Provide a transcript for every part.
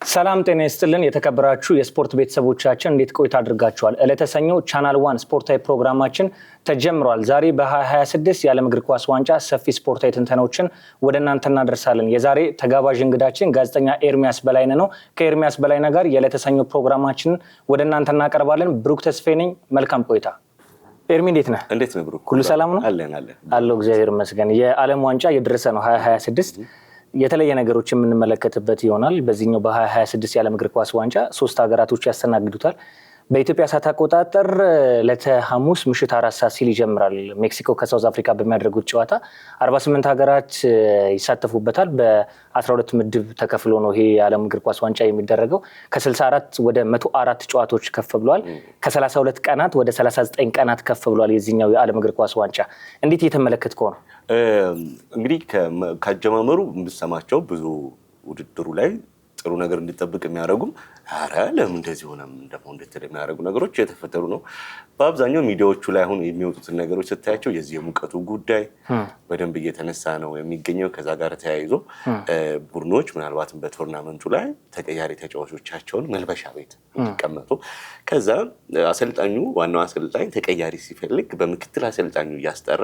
ሰላም ጤና ይስጥልን የተከበራችሁ የስፖርት ቤተሰቦቻችን እንዴት ቆይታ አድርጋችኋል? ዕለተ ሰኞ ቻናል 1 ስፖርታዊ ፕሮግራማችን ተጀምሯል። ዛሬ በ2026 የዓለም እግር ኳስ ዋንጫ ሰፊ ስፖርታዊ ትንተናዎችን ወደ እናንተ እናደርሳለን። የዛሬ ተጋባዥ እንግዳችን ጋዜጠኛ ኤርሚያስ በላይነህ ነው። ከኤርሚያስ በላይነህ ጋር የዕለተ ሰኞ ፕሮግራማችንን ወደ እናንተ እናቀርባለን። ብሩክ ተስፋዬ ነኝ። መልካም ቆይታ። ኤርሚ እንዴት ነህ? እንዴት ነው ብሩክ? ሁሉ ሰላም ነው? አለን እግዚአብሔር ይመስገን። የዓለም ዋንጫ እየደረሰ ነው 2026 የተለየ ነገሮች የምንመለከትበት ይሆናል። በዚህኛው በ2026 የዓለም እግር ኳስ ዋንጫ 3 ሀገራቶች ያስተናግዱታል። በኢትዮጵያ ሰዓት አቆጣጠር ለሐሙስ ምሽት 4 ሰዓት ሲል ይጀምራል። ሜክሲኮ ከሳውዝ አፍሪካ በሚያደርጉት ጨዋታ 48 ሀገራት ይሳተፉበታል። በ12 ምድብ ተከፍሎ ነው ይሄ የዓለም እግር ኳስ ዋንጫ የሚደረገው። ከ64 ወደ 104 ጨዋታዎች ከፍ ብሏል። ከ32 ቀናት ወደ 39 ቀናት ከፍ ብሏል። የዚህኛው የዓለም እግር ኳስ ዋንጫ እንዴት እየተመለከትከው ነው? እንግዲህ ከአጀማመሩ የምሰማቸው ብዙ ውድድሩ ላይ ጥሩ ነገር እንዲጠብቅ የሚያደርጉም አረ ለምን እንደዚህ ሆነም ደግሞ እንደተለ የሚያደርጉ ነገሮች የተፈጠሩ ነው። በአብዛኛው ሚዲያዎቹ ላይ አሁን የሚወጡትን ነገሮች ስታያቸው የዚህ የሙቀቱ ጉዳይ በደንብ እየተነሳ ነው የሚገኘው። ከዛ ጋር ተያይዞ ቡድኖች ምናልባትም በቶርናመንቱ ላይ ተቀያሪ ተጫዋቾቻቸውን መልበሻ ቤት እንዲቀመጡ፣ ከዛ አሰልጣኙ ዋናው አሰልጣኝ ተቀያሪ ሲፈልግ በምክትል አሰልጣኙ እያስጠራ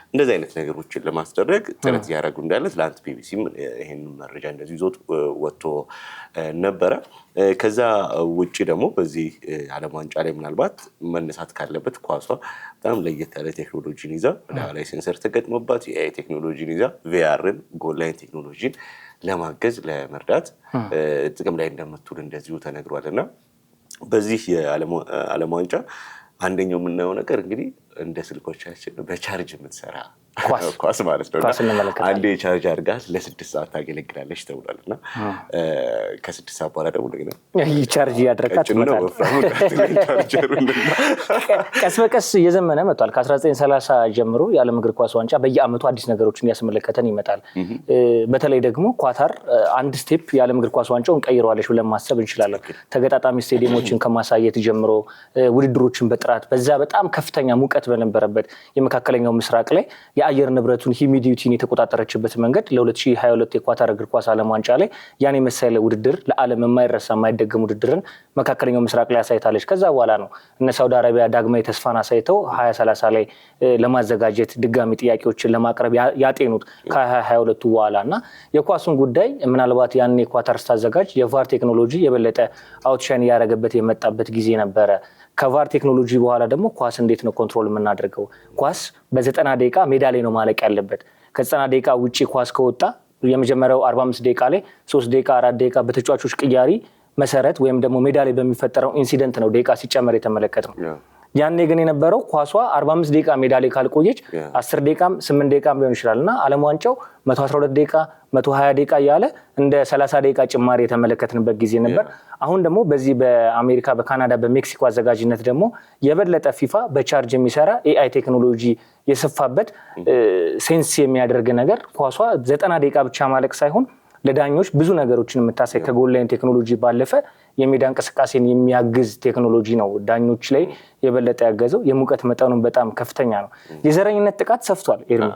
እንደዚህ አይነት ነገሮችን ለማስደረግ ጥረት እያደረጉ እንዳለ ትላንት ቢቢሲም ይሄን መረጃ እንደዚህ ይዞት ወጥቶ ነበረ። ከዛ ውጪ ደግሞ በዚህ ዓለም ዋንጫ ላይ ምናልባት መነሳት ካለበት ኳሷ በጣም ለየት ያለ ቴክኖሎጂን ይዛ ላይ ሴንሰር ተገጥሞባት የኤአይ ቴክኖሎጂን ይዛ ቪአርን ጎል ላይን ቴክኖሎጂን ለማገዝ ለመርዳት ጥቅም ላይ እንደምትውል እንደዚሁ ተነግሯልና በዚህ የዓለም ዋንጫ አንደኛው የምናየው ነገር እንግዲህ እንደ ስልኮቻችን በቻርጅ የምትሰራ ኳስ ማለት ነው። አንዴ ቻርጅ አድርጋ ለ6 ሰዓት ታገለግላለች ተብሏል እና ከ6 ሰዓት በኋላ ደግሞ ቻርጅ እያደረጋት ቀስ በቀስ እየዘመነ መጥቷል። ከ1930 ጀምሮ የዓለም እግር ኳስ ዋንጫ በየዓመቱ አዲስ ነገሮችን እያስመለከተን ይመጣል። በተለይ ደግሞ ኳታር አንድ ስቴፕ የዓለም እግር ኳስ ዋንጫውን ቀይረዋለች ብለን ማሰብ እንችላለን። ተገጣጣሚ ስቴዲየሞችን ከማሳየት ጀምሮ ውድድሮችን በጥራት በዛ በጣም ከፍተኛ ሙቀት በነበረበት የመካከለኛው ምስራቅ ላይ የአየር ንብረቱን ሂሚዲቲን የተቆጣጠረችበት መንገድ ለ2022 የኳታር እግር ኳስ ዓለም ዋንጫ ላይ ያን የመሰለ ውድድር ለዓለም የማይረሳ የማይደገም ውድድርን መካከለኛው ምስራቅ ላይ አሳይታለች። ከዛ በኋላ ነው እነ ሳውዲ አረቢያ ዳግማዊ ተስፋን አሳይተው 2030 ላይ ለማዘጋጀት ድጋሚ ጥያቄዎችን ለማቅረብ ያጤኑት ከ2022 በኋላ እና የኳሱን ጉዳይ ምናልባት ያን የኳታር ስታዘጋጅ የቫር ቴክኖሎጂ የበለጠ አውትሻይን እያደረገበት የመጣበት ጊዜ ነበረ። ከቫር ቴክኖሎጂ በኋላ ደግሞ ኳስ እንዴት ነው ኮንትሮል የምናደርገው? ኳስ በ90 ደቂቃ ሜዳ ላይ ነው ማለቅ ያለበት። ከ90 ደቂቃ ውጪ ኳስ ከወጣ የመጀመሪያው 45 ደቂቃ ላይ 3 ደቂቃ 4 ደቂቃ በተጫዋቾች ቅያሪ መሰረት ወይም ደግሞ ሜዳ ላይ በሚፈጠረው ኢንሲደንት ነው ደቂቃ ሲጨመር የተመለከተው። ያኔ ግን የነበረው ኳሷ 45 ደቂቃ ሜዳ ላይ ካልቆየች 10 ደቂቃም 8 ደቂቃም ሊሆን ይችላል እና ዓለም ዋንጫው 112 ደቂቃ 120 ደቂቃ እያለ እንደ 30 ደቂቃ ጭማሪ የተመለከትንበት ጊዜ ነበር። አሁን ደግሞ በዚህ በአሜሪካ በካናዳ በሜክሲኮ አዘጋጅነት ደግሞ የበለጠ ፊፋ በቻርጅ የሚሰራ ኤአይ ቴክኖሎጂ የሰፋበት ሴንስ የሚያደርግ ነገር ኳሷ 90 ደቂቃ ብቻ ማለቅ ሳይሆን ለዳኞች ብዙ ነገሮችን የምታሳይ ከጎል ላይን ቴክኖሎጂ ባለፈ የሜዳ እንቅስቃሴን የሚያግዝ ቴክኖሎጂ ነው። ዳኞች ላይ የበለጠ ያገዘው የሙቀት መጠኑን በጣም ከፍተኛ ነው። የዘረኝነት ጥቃት ሰፍቷል። ኤርሚ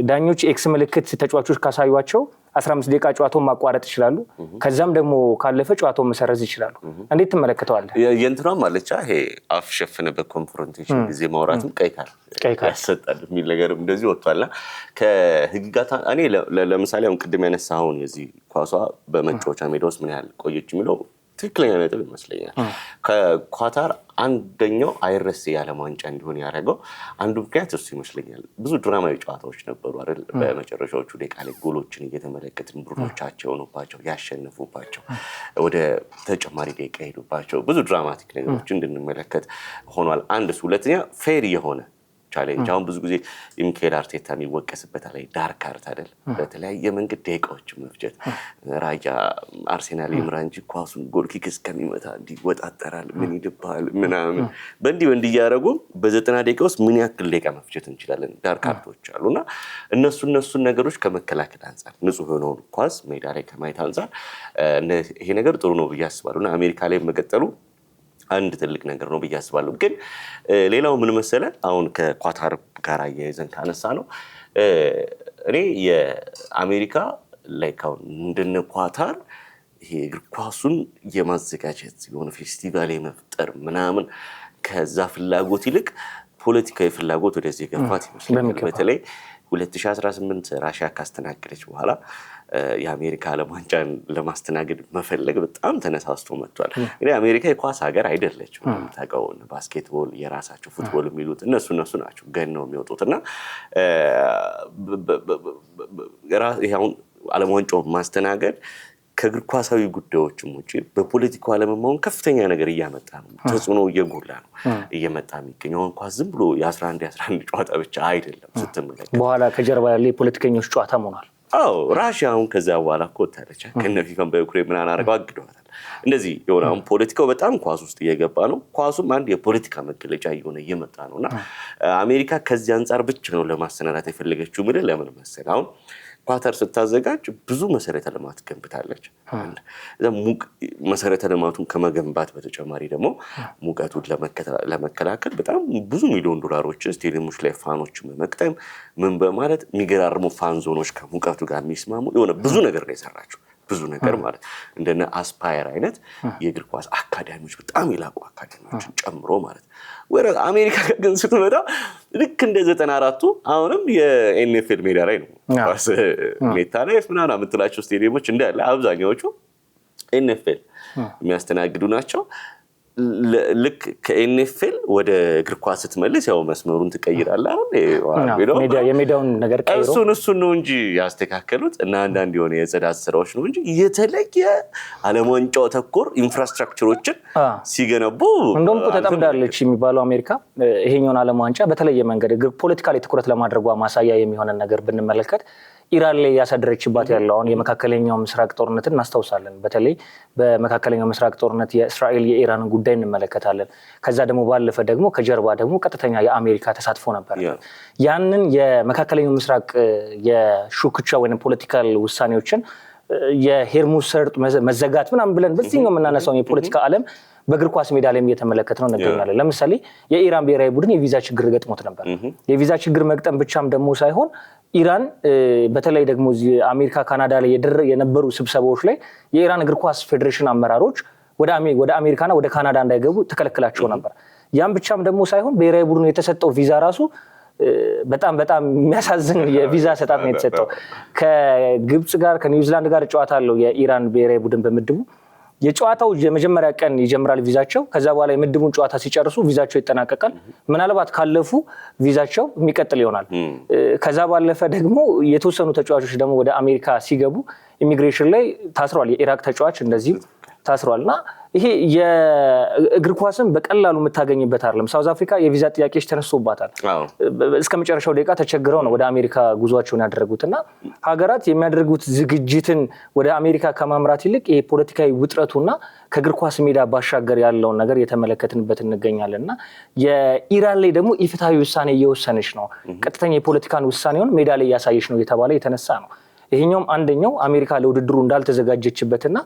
ዳኞች ኤክስ ምልክት ተጫዋቾች ካሳዩቸው 15 ደቂቃ ጨዋታውን ማቋረጥ ይችላሉ። ከዛም ደግሞ ካለፈ ጨዋታውን መሰረዝ ይችላሉ። እንዴት ትመለከተዋለህ? የእንትናም አለቻ ይሄ አፍ ሸፍነ በኮንፍሮንቴሽን ጊዜ ማውራትም ቀይ ካርድ ያሰጣል የሚል ነገርም እንደዚህ ወጥቷልና ከህግጋታ እኔ ለምሳሌ አሁን ቅድም ያነሳኸውን የዚህ ኳሷ በመጫወቻ ሜዳ ውስጥ ምን ያህል ቆየች የሚለው ትክክለኛ ነጥብ ይመስለኛል። ከኳታር አንደኛው አይረሴ የዓለም ዋንጫ እንዲሆን ያደረገው አንዱ ምክንያት እሱ ይመስለኛል። ብዙ ድራማዊ ጨዋታዎች ነበሩ አይደል? በመጨረሻዎቹ ደቂቃ ላይ ጎሎችን እየተመለከትን ቡድኖቻቸው ሆኑባቸው ያሸነፉባቸው፣ ወደ ተጨማሪ ደቂቃ ሄዱባቸው ብዙ ድራማቲክ ነገሮችን እንድንመለከት ሆኗል። አንድ እሱ። ሁለተኛ ፌር የሆነ ቻሌንጅ። አሁን ብዙ ጊዜ ሚካኤል አርቴታ የሚወቀስበት ላይ ዳርክ አርት አይደል? በተለያየ መንገድ ደቂቃዎችን መፍጀት። ራያ አርሴናል ይምራ እንጂ ኳሱን ጎል ኪክ እስከሚመታ እንዲወጣጠራል ምን ይልባል ምናምን በእንዲህ እያደረጉ በ90 ደቂቃ ውስጥ ምን ያክል ደቂቃ መፍጀት እንችላለን? ዳርክ አርቶች አሉና እነሱን ነገሮች ከመከላከል አንጻር ንጹህ የሆነውን ኳስ ሜዳ ላይ ከማየት አንጻር ይሄ ነገር ጥሩ ነው ብዬ አስባለሁ እና አሜሪካ ላይ መቀጠሉ አንድ ትልቅ ነገር ነው ብዬ አስባለሁ። ግን ሌላው ምን መሰለ አሁን ከኳታር ጋር አያይዘን ካነሳ ነው እኔ የአሜሪካ ላይ ካው እንደነ ኳታር ይሄ እግር ኳሱን የማዘጋጀት የሆነ ፌስቲቫል የመፍጠር ምናምን ከዛ ፍላጎት ይልቅ ፖለቲካዊ ፍላጎት ወደዚህ ገፋት ይመስላል። በተለይ 2018 ራሽያ ካስተናገደች በኋላ የአሜሪካ ዓለም ዋንጫን ለማስተናገድ መፈለግ በጣም ተነሳስቶ መጥቷል። እንግዲህ አሜሪካ የኳስ ሀገር አይደለችም። ታውቀው ባስኬትቦል የራሳቸው ፉትቦል የሚሉት እነሱ ናቸው ገን ነው የሚወጡት እና አሁን ዓለም ዋንጫውን ማስተናገድ ከእግር ኳሳዊ ጉዳዮችም ውጭ በፖለቲካው ዓለምም ከፍተኛ ነገር እያመጣ ነው። ተጽዕኖ እየጎላ ነው እየመጣ የሚገኘው። ኳስ ዝም ብሎ የ11 ጨዋታ ብቻ አይደለም ስትመለከት በኋላ ከጀርባ ያለ የፖለቲከኞች ጨዋታ ሆኗል። አዎ ራሽያ አሁን ከዛ በኋላ እኮ ወጣለች። ከነፊፋም በዩክሬን ምናምን አድርገው አግደዋታል። እንደዚህ የሆነ አሁን ፖለቲካው በጣም ኳስ ውስጥ እየገባ ነው። ኳሱም አንድ የፖለቲካ መገለጫ እየሆነ እየመጣ ነው እና አሜሪካ ከዚህ አንጻር ብቻ ነው ለማሰናዳት የፈለገችው። ምን ለምን መሰለህ አሁን ኳታር ስታዘጋጅ ብዙ መሰረተ ልማት ገንብታለች። መሰረተ ልማቱን ከመገንባት በተጨማሪ ደግሞ ሙቀቱን ለመከላከል በጣም ብዙ ሚሊዮን ዶላሮችን ስቴዲየሞች ላይ ፋኖችን በመቅጠም ምን በማለት የሚገራርሙ ፋን ዞኖች ከሙቀቱ ጋር የሚስማሙ የሆነ ብዙ ነገር ነው የሰራችው። ብዙ ነገር ማለት እንደነ አስፓየር አይነት የእግር ኳስ አካዳሚዎች በጣም የላቁ አካዳሚዎችን ጨምሮ ማለት ወደ አሜሪካ ግን ስትመጣ ልክ እንደ 94ቱ አሁንም የኤንኤፍኤል ሜዳ ላይ ነው ኳስ ሜታ ላይ ምናምን የምትላቸው ስቴዲየሞች እንዳለ አብዛኛዎቹ ኤንኤፍኤል የሚያስተናግዱ ናቸው። ልክ ከኤንኤፍኤል ወደ እግር ኳስ ስትመልስ ያው መስመሩን ትቀይራለህ አይደል? የሜዳውን ነገር ቀይሮ እሱን ነው እንጂ ያስተካከሉት እና አንዳንድ የሆነ የጽዳት ስራዎች ነው እንጂ የተለየ ዓለም ዋንጫው ተኮር ኢንፍራስትራክቸሮችን ሲገነቡ እንደውም ተጠምዳለች የሚባለው አሜሪካ ይሄኛውን ዓለም ዋንጫ በተለየ መንገድ ፖለቲካ ላይ ትኩረት ለማድረጓ ማሳያ የሚሆነን ነገር ብንመለከት ኢራን ላይ ያሳደረችባት ያለው አሁን የመካከለኛው ምስራቅ ጦርነትን እናስታውሳለን። በተለይ በመካከለኛው ምስራቅ ጦርነት የእስራኤል የኢራንን ጉዳይ እንመለከታለን። ከዛ ደግሞ ባለፈ ደግሞ ከጀርባ ደግሞ ቀጥተኛ የአሜሪካ ተሳትፎ ነበር። ያንን የመካከለኛው ምስራቅ የሹክቻ ወይም ፖለቲካል ውሳኔዎችን የሄርሙዝ ሰርጥ መዘጋት ምናምን ብለን በዚህኛው የምናነሳው የፖለቲካ ዓለም በእግር ኳስ ሜዳ ላይ እየተመለከትነው እንገኛለን። ለምሳሌ የኢራን ብሔራዊ ቡድን የቪዛ ችግር ገጥሞት ነበር። የቪዛ ችግር መግጠም ብቻም ደግሞ ሳይሆን ኢራን በተለይ ደግሞ አሜሪካ ካናዳ ላይ የነበሩ ስብሰባዎች ላይ የኢራን እግር ኳስ ፌዴሬሽን አመራሮች ወደ አሜሪካና ወደ ካናዳ እንዳይገቡ ተከለክላቸው ነበር። ያም ብቻም ደግሞ ሳይሆን ብሔራዊ ቡድኑ የተሰጠው ቪዛ ራሱ በጣም የሚያሳዝን የቪዛ ሰጣት ነው የተሰጠው። ከግብጽ ጋር ከኒውዚላንድ ጋር ጨዋታ አለው የኢራን ብሔራዊ ቡድን በምድቡ የጨዋታው የመጀመሪያ ቀን ይጀምራል ቪዛቸው። ከዛ በኋላ የምድቡን ጨዋታ ሲጨርሱ ቪዛቸው ይጠናቀቃል። ምናልባት ካለፉ ቪዛቸው የሚቀጥል ይሆናል። ከዛ ባለፈ ደግሞ የተወሰኑ ተጫዋቾች ደግሞ ወደ አሜሪካ ሲገቡ ኢሚግሬሽን ላይ ታስሯል። የኢራቅ ተጫዋች እንደዚህ ታስሯልና ይሄ የእግር ኳስን በቀላሉ የምታገኝበት አይደለም። ሳውዝ አፍሪካ የቪዛ ጥያቄዎች ተነስቶባታል። እስከ መጨረሻው ደቂቃ ተቸግረው ነው ወደ አሜሪካ ጉዟቸውን ያደረጉትና ሀገራት የሚያደርጉት ዝግጅትን ወደ አሜሪካ ከማምራት ይልቅ ይሄ ፖለቲካዊ ውጥረቱና ከእግር ኳስ ሜዳ ባሻገር ያለውን ነገር የተመለከትንበት እንገኛለንና የኢራን ላይ ደግሞ ኢፍትሐዊ ውሳኔ እየወሰነች ነው። ቀጥተኛ የፖለቲካን ውሳኔውን ሜዳ ላይ እያሳየች ነው የተባለ የተነሳ ነው። ይሄኛውም አንደኛው አሜሪካ ለውድድሩ እንዳልተዘጋጀችበትና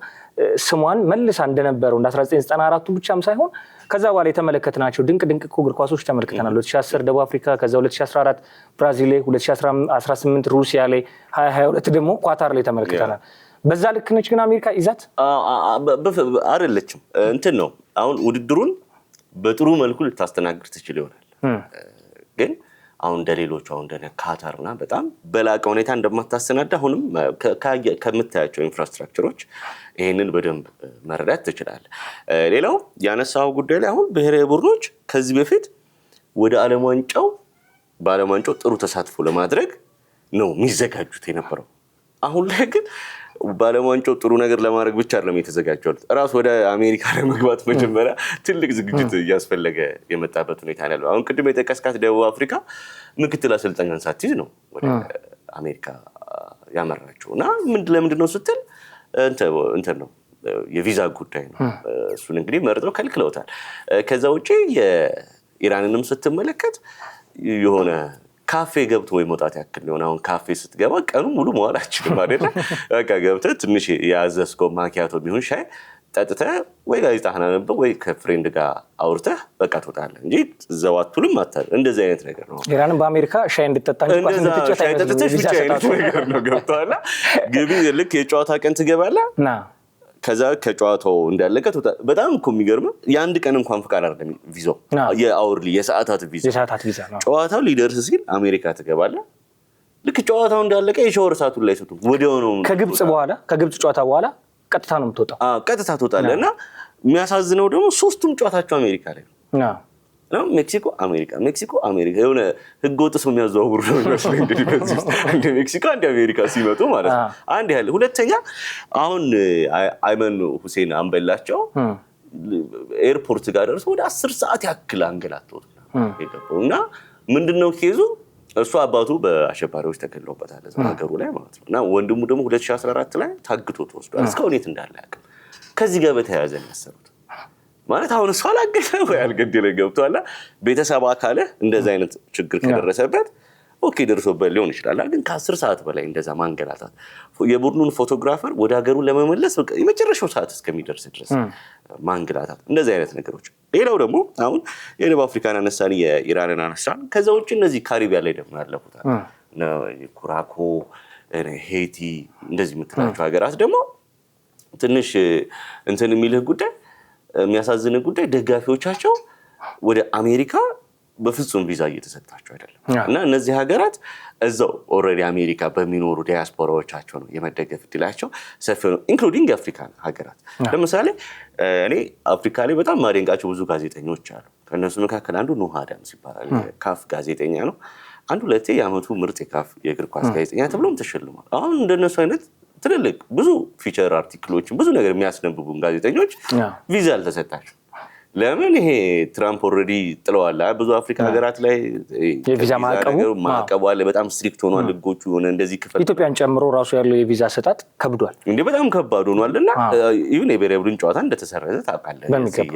ስሟን መልሳ እንደነበረው እንደ 1994 ብቻም ሳይሆን ከዛ በኋላ የተመለከትናቸው ድንቅ እግር ኳሶች ተመልክተናል። 2010 ደቡብ አፍሪካ፣ ከዛ 2014 ብራዚል ላይ፣ 2018 ሩሲያ ላይ፣ 2022 ደግሞ ኳታር ላይ ተመልክተናል። በዛ ልክ ነች ግን አሜሪካ ይዛት አይደለችም። እንትን ነው አሁን ውድድሩን በጥሩ መልኩ ልታስተናግድ ትችል ይሆናል ግን አሁን እንደሌሎቹ አሁን እንደነ ካታር ምናምን በጣም በላቀ ሁኔታ እንደማታሰናዳ አሁንም ከምታያቸው ኢንፍራስትራክቸሮች ይሄንን በደንብ መረዳት ትችላለህ። ሌላው ያነሳው ጉዳይ ላይ አሁን ብሔራዊ ቡድኖች ከዚህ በፊት ወደ በዓለም ዋንጫው ጥሩ ተሳትፎ ለማድረግ ነው የሚዘጋጁት የነበረው። አሁን ላይ ግን በዓለም ዋንጫው ጥሩ ነገር ለማድረግ ብቻ አይደለም የተዘጋጀው። ራስ ወደ አሜሪካ ለመግባት መጀመሪያ ትልቅ ዝግጅት እያስፈለገ የመጣበት ሁኔታ ነው። አሁን ቅድም የጠቀስካት ደቡብ አፍሪካ ምክትል አሰልጣኟን ሳትይዝ ነው ወደ አሜሪካ ያመራችው እና ለምንድን ነው ስትል እንትን ነው የቪዛ ጉዳይ ነው። እሱን እንግዲህ መርጠው ከልክለውታል። ከዛ ውጪ የኢራንንም ስትመለከት የሆነ ካፌ ገብቶ ወይ መውጣት ያክል ነው። አሁን ካፌ ስትገባ ቀኑ ሙሉ መዋል አትችልም አይደል? በቃ ገብተህ ትንሽ ያዘዝከው ማኪያቶ ቢሆን ሻይ ጠጥተህ ወይ ጋዜጣህን አንብበህ ወይ ከፍሬንድ ጋር አውርተህ በቃ ትወጣለህ እንጂ እዛው አትውልም አታል። እንደዚህ አይነት ነገር ነው። ኢራንም በአሜሪካ ሻይ እንድትጠጣ ሻይ ጠጥተሽ ብቻ አይነት ነገር ነው። ገብቶሃል? ግቢ ልክ የጨዋታ ቀን ትገባለህ ከዛ ከጨዋታው እንዳለቀ በጣም እኮ የሚገርመው የአንድ ቀን እንኳን ፍቃድ አይደለም ቪዛው የአውርሊ የሰዓታት ቪዛ ነው። ጨዋታው ሊደርስ ሲል አሜሪካ ትገባለህ። ልክ ጨዋታው እንዳለቀ የሻወር ሰዓቱን ላይ ሰጡ ወዲያው ነው ከግብጽ ጨዋታ በኋላ ቀጥታ ነው የምትወጣው። ቀጥታ ትወጣለህ እና የሚያሳዝነው ደግሞ ሶስቱም ጨዋታቸው አሜሪካ ላይ ነው። ሜክሲኮ አሜሪካ የሆነ ህገወጥ ሰው የሚያዘዋውሩ ነው የሚመስለኝ። እንግዲህ በዚህ ውስጥ አንድ ሜክሲኮ አንድ አሜሪካ ሲመጡ ማለት ነው አንድ ያህል። ሁለተኛ አሁን አይመን ሁሴን አንበላቸው ኤርፖርት ጋር ደርሶ ወደ 10 ሰዓት ያክል አንገላቶት ነው እና ምንድነው ኬዙ እሱ አባቱ በአሸባሪዎች ተገለውበታል እዛ ሀገሩ ላይ ማለት ነው እና ወንድሙ ደግሞ 2014 ላይ ታግቶ ተወስዷል። እስካሁን የት እንዳለ ያውቅም። ከዚህ ጋር በተያያዘ ያሰሩት ማለት አሁን እሱ አላገለ ወይ አልገደለ ገብቷል። ቤተሰብ አካለ እንደዛ አይነት ችግር ከደረሰበት ኦኬ ደርሶበት ሊሆን ይችላል። ግን ከ10 ሰዓት በላይ እንደዛ ማንገላታት የቡድኑን ፎቶግራፈር ወደ ሀገሩ ለመመለስ በቃ የመጨረሻው ሰዓት እስከሚደርስ ድረስ ማንገላታት እንደዛ አይነት ነገሮች። ሌላው ደግሞ አሁን የደቡብ አፍሪካን አነሳን የኢራንን አነሳን። ከዛ ውጭ እነዚህ ካሪቢያን ላይ ደግሞ ያለፉት ኩራኮ ሄይቲ እንደዚህ የምትላቸው ሀገራት ደግሞ ትንሽ እንትን የሚልህ ጉዳይ የሚያሳዝን ጉዳይ ደጋፊዎቻቸው ወደ አሜሪካ በፍጹም ቪዛ እየተሰጣቸው አይደለም እና እነዚህ ሀገራት እዛው ኦልሬዲ አሜሪካ በሚኖሩ ዲያስፖራዎቻቸው ነው የመደገፍ እድላቸው ሰፊ ነው። ኢንክሉዲንግ የአፍሪካን ሀገራት ለምሳሌ እኔ አፍሪካ ላይ በጣም ማደንቃቸው ብዙ ጋዜጠኞች አሉ። ከእነሱ መካከል አንዱ ኖህ አዳምስ ይባላል። ካፍ ጋዜጠኛ ነው። አንድ ሁለቴ የዓመቱ ምርጥ የካፍ የእግር ኳስ ጋዜጠኛ ተብሎም ተሸልሟል። አሁን እንደነሱ አይነት ትልልቅ ብዙ ፊቸር አርቲክሎችን ብዙ ነገር የሚያስነብቡን ጋዜጠኞች ቪዛ አልተሰጣቸው። ለምን? ይሄ ትራምፕ ኦልሬዲ ጥለዋል ብዙ አፍሪካ ሀገራት ላይ የቪዛ ማዕቀቡ አለ። በጣም ስትሪክት ሆኗል ህጎቹ። ሆነ እንደዚህ ክፍል ኢትዮጵያን ጨምሮ ራሱ ያለው የቪዛ አሰጣጥ ከብዷል እንዴ! በጣም ከባድ ሆኗልና ኢቭን የብሔራዊ ቡድን ጨዋታ እንደተሰረዘ ታውቃለህ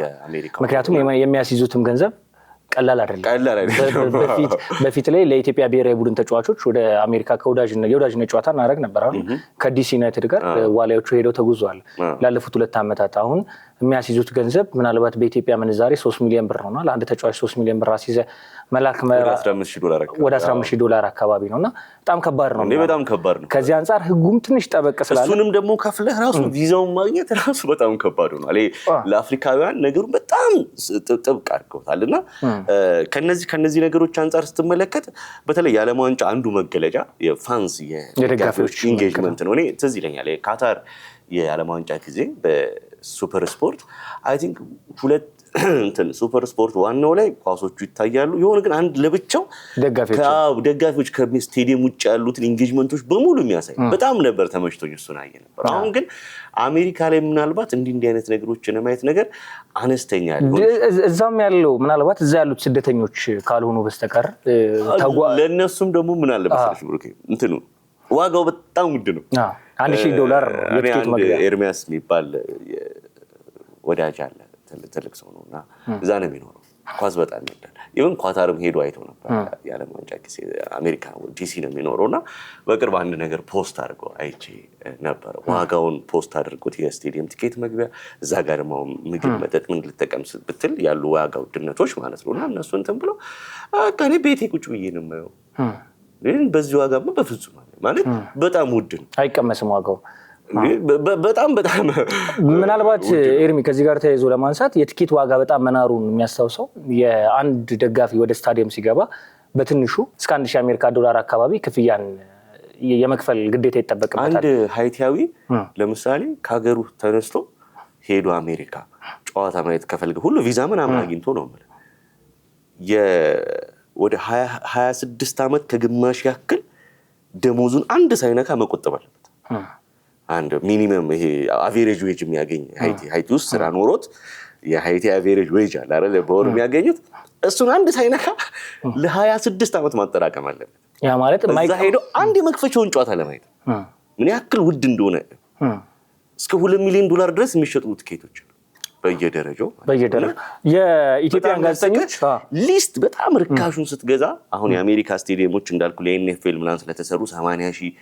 የአሜሪካ። ምክንያቱም የሚያስይዙትም ገንዘብ ቀላል አይደለም። በፊት ላይ ለኢትዮጵያ ብሔራዊ ቡድን ተጫዋቾች ወደ አሜሪካ የወዳጅነት ጨዋታ እናደርግ ነበር። አሁን ከዲሲ ዩናይትድ ጋር ዋሊያዎቹ ሄደው ተጉዘዋል ላለፉት 2 ዓመታት። አሁን የሚያስይዙት ገንዘብ ምናልባት በኢትዮጵያ ምንዛሬ 3 ሚሊዮን ብር ነው። ለአንድ ተጫዋች 3 ሚሊዮን ብር አስይዘህ መላክ ወደ $15,000 አካባቢ ነውና በጣም ከባድ ነው። በጣም ከባድ ነው። ከዚህ አንጻር ህጉም ትንሽ ጠበቅ ስላለ እሱንም ደግሞ ከፍለህ ራሱ ቪዛውን ማግኘት ራሱ በጣም ከባድ ሆኗል። ለአፍሪካውያን ነገሩ በጣም ጥብቅ አድርገውታልና ከነዚህ ነገሮች አንጻር ስትመለከት በተለይ የዓለም ዋንጫ አንዱ መገለጫ የፋንስ የደጋፊዎች ኢንጌጅመንት ነው። እኔ ትዝ ይለኛል የካታር የዓለም ዋንጫ ጊዜ በሱፐር ስፖርት አይ ቲንክ ሱፐር ስፖርት ዋናው ላይ ኳሶቹ ይታያሉ። የሆነ ግን አንድ ለብቻው ደጋፊዎች ከስቴዲየም ውጭ ያሉትን ኢንጌጅመንቶች በሙሉ የሚያሳይ በጣም ነበር ተመችቶኝ እሱን አየ ነበር። አሁን ግን አሜሪካ ላይ ምናልባት እንዲህ አይነት ነገሮችን የማየት ነገር አነስተኛ እዛም ያለው ምናልባት እዛ ያሉት ስደተኞች ካልሆኑ በስተቀር ለእነሱም ደግሞ ምን አለ መሰለሽ ብሩኬ እንትኑ ዋጋው በጣም ውድ ነው። $1,000 የትኬት መግቢያ። ኤርሚያስ የሚባል ወዳጅ አለ ትልቅ ሰው ነውና እዛ ነው የሚኖረው። ኳስ በጣም ይወዳል። ኢቭን ኳታርም ሄዶ አይተው ነበር የዓለም ዋንጫ ጊዜ አሜሪካ ዲሲ ነው የሚኖረውና በቅርብ አንድ ነገር ፖስት አድርገው አይቼ ነበር። ዋጋውን ፖስት አድርጎት የስቴዲየም ቲኬት መግቢያ እዛ ጋር ደግሞ ምግብ መጠጥ ምን ልትጠቀም ብትል ያሉ ዋጋ ውድነቶች ማለት ነውና እነሱ እንትን ብሎ ከኔ ቤቴ ቁጭ ብዬ ነው የማየው። ግን በዚህ ዋጋ በፍጹም ማለት በጣም ውድ ነው፣ አይቀመስም ዋጋው በጣም ምናልባት ኤርሚ ከዚህ ጋር ተያይዞ ለማንሳት የትኬት ዋጋ በጣም መናሩን የሚያስታውሰው የአንድ ደጋፊ ወደ ስታዲየም ሲገባ በትንሹ እስከ $1,000 አካባቢ ክፍያን የመክፈል ግዴታ ይጠበቅበታል። አንድ ሃይቲያዊ ለምሳሌ ከሀገሩ ተነስቶ ሄዶ አሜሪካ ጨዋታ ማየት ከፈልገ ሁሉ ቪዛ ምናምን አግኝቶ ነው ወደ 26 ዓመት ከግማሽ ያክል ደሞዙን አንድ ሳይነካ መቆጠብ አለበት። አንድ ሚኒመም ይሄ አቬሬጅ ዌጅ የሚያገኝ ሃይቲ ውስጥ ስራ ኖሮት የሃይቲ አቬሬጅ ዌጅ አለ አይደል በወር የሚያገኙት እሱን አንድ ሳይነካ ለ26 ዓመት ማጠራቀም አለበት። ያ ማለት እዛ ሄዶ አንድ የመክፈቻውን ጨዋታ ለማየት ምን ያክል ውድ እንደሆነ እስከ $2 ሚሊዮን ድረስ የሚሸጡ ትኬቶች በየደረጃው የኢትዮጵያን ጋዜጠኞች ሊስት በጣም ርካሹን ስትገዛ አሁን የአሜሪካ ስቴዲየሞች እንዳልኩ ለኤንኤፍኤል ምናምን ስለተሰሩ 80,000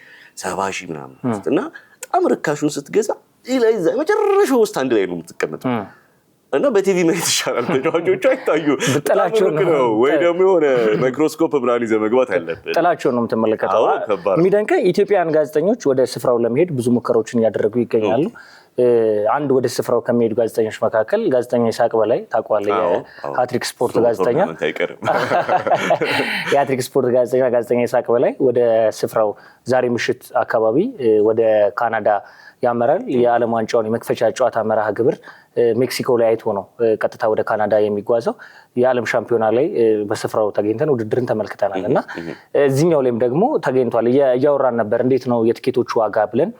70,000 ምናምን እና በጣም ርካሹን ስትገዛ ኢላይዛ መጨረሻው ውስጥ አንድ ላይ ነው የምትቀመጠው እና በቲቪ ማየት ይሻላል። ተጫዋቾቹ አይታዩ ጥላቸው ነው ወይ ደግሞ የሆነ ማይክሮስኮፕ ብራን ይዘህ መግባት አለበት። ጥላቸው ነው የምትመለከተው። የሚደንቀኝ ኢትዮጵያን ጋዜጠኞች ወደ ስፍራው ለመሄድ ብዙ ሙከራዎችን እያደረጉ ይገኛሉ። አንድ ወደ ስፍራው ከሚሄዱ ጋዜጠኞች መካከል ጋዜጠኛ ይስሐቅ በላይ ታውቀዋለህ? የሃትሪክ ስፖርት ጋዜጠኛ የሃትሪክ ስፖርት ጋዜጠኛ ይስሐቅ በላይ ወደ ስፍራው ዛሬ ምሽት አካባቢ ወደ ካናዳ ያመራል። የዓለም ዋንጫውን የመክፈቻ ጨዋታ መርሃ ግብር ሜክሲኮ ላይ አይቶ ነው ቀጥታ ወደ ካናዳ የሚጓዘው። የዓለም ሻምፒዮና ላይ በስፍራው ተገኝተን ውድድርን ተመልክተናል እና እዚህኛው ላይም ደግሞ ተገኝቷል። እያወራን ነበር እንዴት ነው የትኬቶቹ ዋጋ ብለን